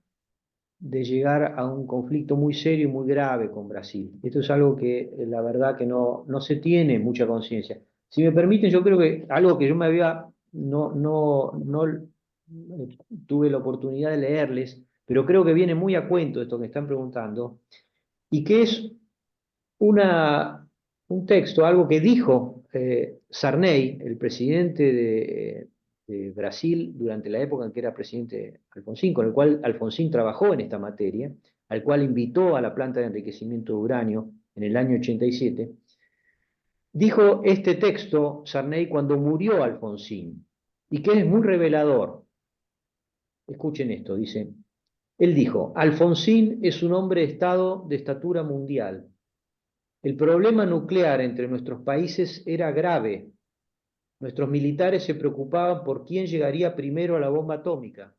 A: de llegar a un conflicto muy serio y muy grave con Brasil. Esto es algo que la verdad que no se tiene mucha conciencia. Si me permiten, yo creo que algo que yo no tuve la oportunidad de leerles, pero creo que viene muy a cuento de esto que están preguntando, y que es un texto, algo que dijo Sarney, el presidente de Brasil, durante la época en que era presidente Alfonsín, con el cual Alfonsín trabajó en esta materia, al cual invitó a la planta de enriquecimiento de uranio en el año 87, dijo este texto Sarney cuando murió Alfonsín, y que es muy revelador. Escuchen esto, dice, él dijo, Alfonsín es un hombre de Estado de estatura mundial. El problema nuclear entre nuestros países era grave. Nuestros militares se preocupaban por quién llegaría primero a la bomba atómica.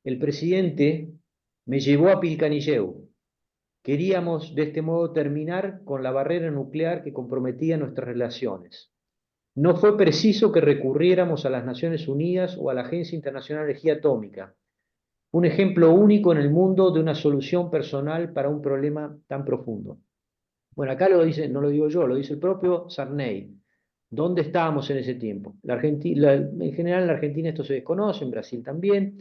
A: El presidente me llevó a Pilcanilleu. Queríamos de este modo terminar con la barrera nuclear que comprometía nuestras relaciones. No fue preciso que recurriéramos a las Naciones Unidas o a la Agencia Internacional de Energía Atómica. Un ejemplo único en el mundo de una solución personal para un problema tan profundo. Bueno, acá lo dice, no lo digo yo, lo dice el propio Sarney. ¿Dónde estábamos en ese tiempo? En general en la Argentina esto se desconoce, en Brasil también,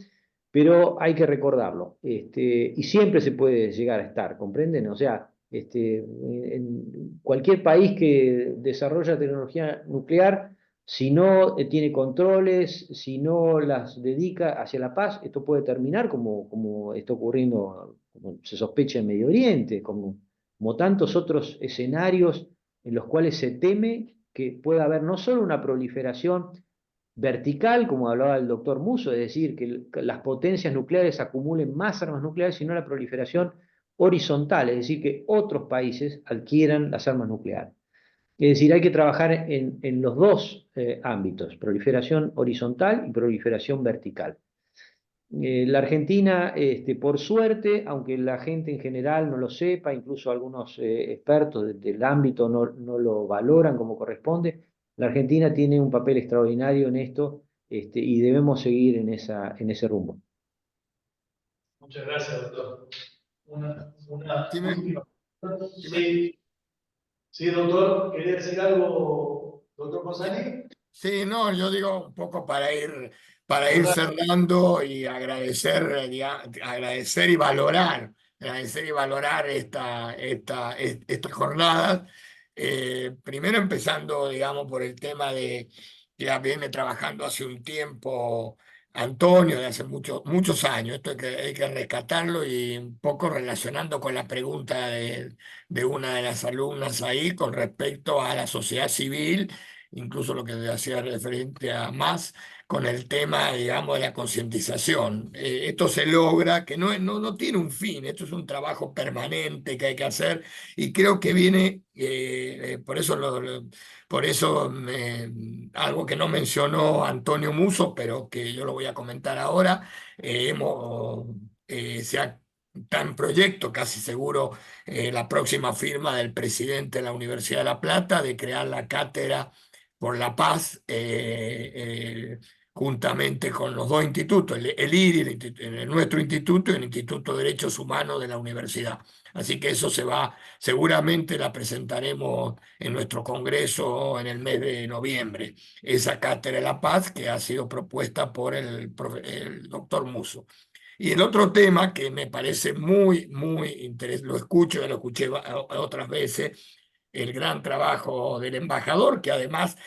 A: pero hay que recordarlo. Y siempre se puede llegar a estar, ¿comprenden? O sea, en cualquier país que desarrolla tecnología nuclear, si no tiene controles, si no las dedica hacia la paz, esto puede terminar como está ocurriendo, como se sospecha en Medio Oriente, como tantos otros escenarios en los cuales se teme que pueda haber no solo una proliferación vertical, como hablaba el doctor Musso, es decir, que las potencias nucleares acumulen más armas nucleares, sino la proliferación horizontal, es decir, que otros países adquieran las armas nucleares. Es decir, hay que trabajar en los dos ámbitos, proliferación horizontal y proliferación vertical. La Argentina, por suerte, aunque la gente en general no lo sepa, incluso algunos expertos del ámbito no lo valoran como corresponde, la Argentina tiene un papel extraordinario en esto, y debemos seguir en ese rumbo.
B: Muchas gracias, doctor. Una
D: Sí,
B: última.
D: sí
B: Sí, sí, doctor, ¿quería decir algo, doctor Posani?
D: Sí, no, yo digo un poco para ir cerrando y agradecer, agradecer y valorar estas jornadas. Primero empezando, digamos, por el tema de que ya viene trabajando hace un tiempo Antonio, de hace muchos años. Esto hay que rescatarlo y un poco relacionando con la pregunta de una de las alumnas ahí con respecto a la sociedad civil, incluso lo que hacía referente a más con el tema, digamos, de la concientización. Esto se logra, que no tiene un fin, esto es un trabajo permanente que hay que hacer y creo que viene, por eso, algo que no mencionó Antonio Musso, pero que yo lo voy a comentar ahora, está en proyecto, casi seguro, la próxima firma del presidente de la Universidad de La Plata de crear la Cátedra por la Paz, juntamente con los dos institutos, el IRI, nuestro instituto y el Instituto de Derechos Humanos de la universidad. Así que eso seguramente la presentaremos en nuestro congreso en el mes de noviembre, esa Cátedra de la Paz que ha sido propuesta por el doctor Musso. Y el otro tema que me parece muy interesante, lo escucho, ya lo escuché otras veces, el gran trabajo del embajador, que además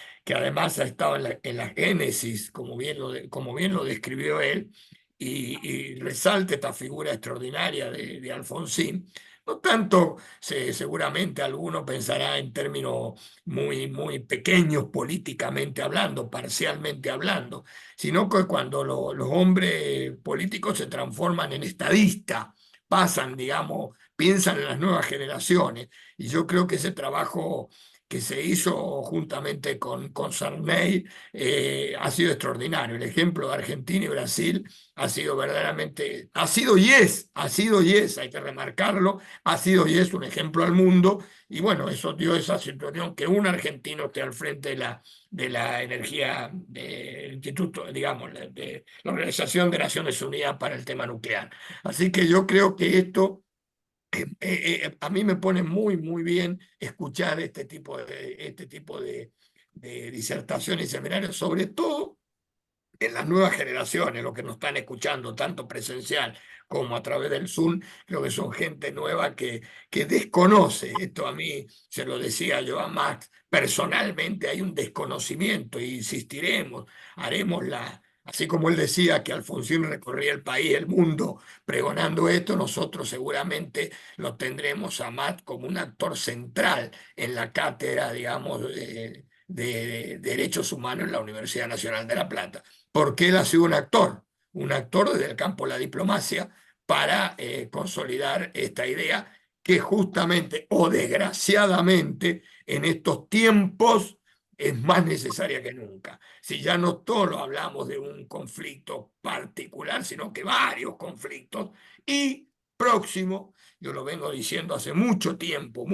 D: ha estado en la génesis, como bien lo describió él, y resalta esta figura extraordinaria de Alfonsín. No tanto, seguramente alguno pensará en términos muy pequeños políticamente hablando, parcialmente hablando, sino que cuando los hombres políticos se transforman en estadistas, pasan, digamos, piensan en las nuevas generaciones. Y yo creo que ese trabajo que se hizo juntamente con Sarney ha sido extraordinario. El ejemplo de Argentina y Brasil ha sido verdaderamente, ha sido y es, hay que remarcarlo, ha sido y es un ejemplo al mundo. Y bueno, eso dio esa situación que un argentino esté al frente de la energía del instituto, digamos, de la Organización de Naciones Unidas para el tema nuclear. Así que yo creo que esto a mí me pone muy bien escuchar este tipo de disertaciones y seminarios, sobre todo en las nuevas generaciones, los que nos están escuchando, tanto presencial como a través del Zoom, creo que son gente nueva que desconoce. Esto a mí, se lo decía yo a Max, personalmente hay un desconocimiento, e insistiremos, así como él decía que Alfonsín recorría el país, el mundo, pregonando esto, nosotros seguramente lo tendremos a Matt como un actor central en la cátedra, digamos, de Derechos Humanos en la Universidad Nacional de La Plata, porque él ha sido un actor desde el campo de la diplomacia para consolidar esta idea que justamente o desgraciadamente en estos tiempos es más necesaria que nunca. Si ya no solo hablamos de un conflicto particular, sino que varios conflictos y próximo, yo lo vengo diciendo hace mucho tiempo,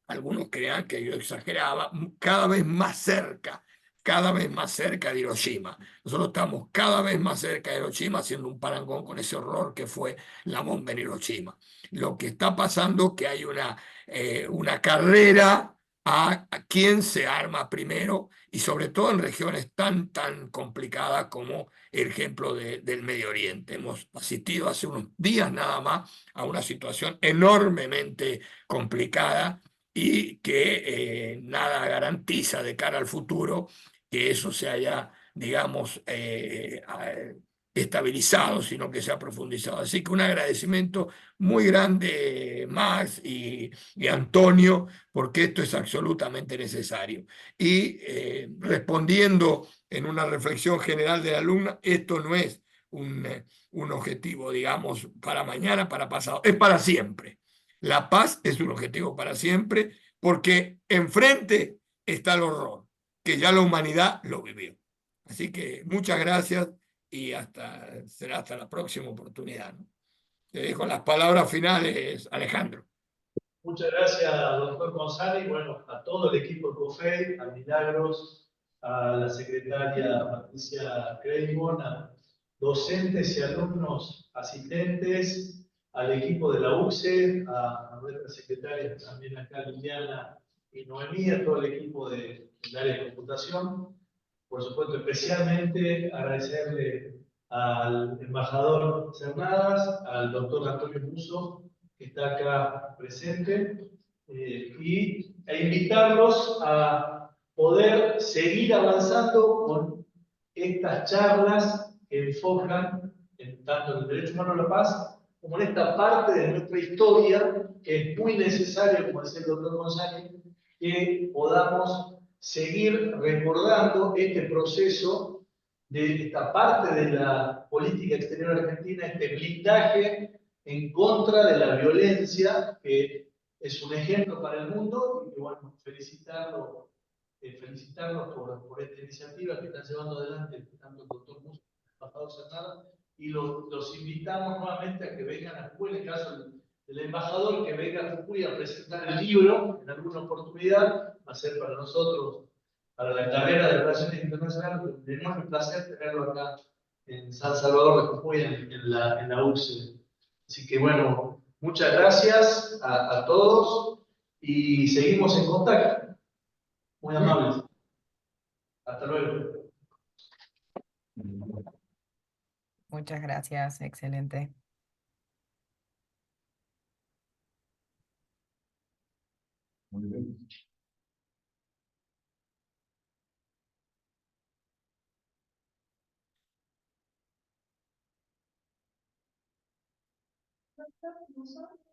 D: algunos crean que yo exageraba, cada vez más cerca de Hiroshima. Nosotros estamos cada vez más cerca de Hiroshima, haciendo un parangón con ese horror que fue la bomba en Hiroshima. Lo que está pasando es que hay una carrera a quién se arma primero, y sobre todo en regiones tan complicadas como el ejemplo del Medio Oriente. Hemos asistido hace unos días nada más a una situación enormemente complicada y que nada garantiza de cara al futuro que eso se haya, digamos, estabilizado, sino que se ha profundizado. Así que un agradecimiento muy grande, Max y Antonio, porque esto es absolutamente necesario. Y respondiendo en una reflexión general de la alumna, esto no es un objetivo, digamos, para mañana, para pasado, es para siempre. La paz es un objetivo para siempre, porque enfrente está el horror, que ya la humanidad lo vivió. Así que muchas gracias y será hasta la próxima oportunidad, ¿no? Te dejo las palabras finales, Alejandro.
B: Muchas gracias, doctor González, bueno, a todo el equipo de COFEI, a Milagros, a la secretaria Patricia Craybon, a docentes y alumnos asistentes, al equipo de la UCE, a nuestras secretarias también acá, Liliana y Noemí, a todo el equipo del área de computación. Por supuesto, especialmente agradecerle al embajador Cernadas, al doctor Antonio Musso, que está acá presente, e invitarlos a poder seguir avanzando con estas charlas que enfocan tanto en el derecho humano a la paz como en esta parte de nuestra historia que es muy necesaria, como decía el doctor González, que podamos seguir recordando este proceso de esta parte de la política exterior argentina, este blindaje en contra de la violencia, que es un ejemplo para el mundo, y que bueno, felicitarlos por esta iniciativa que están llevando adelante tanto el doctor Musso como el embajador Cernadas, y los invitamos nuevamente a que vengan a Jujuy, en el caso del embajador, que venga a Jujuy a presentar el libro en alguna oportunidad, va a ser para nosotros, para la carrera de Relaciones Internacionales, un enorme placer tenerlo acá en San Salvador de Jujuy, en la UCE. Así que bueno, muchas gracias a todos y seguimos en contacto. Muy amables. Hasta luego.
G: Muchas gracias, excelente.
C: Muy bien.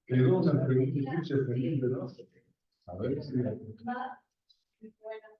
C: Quedó una pregunta difícil pendiente, ¿no? A ver si...
E: Bueno.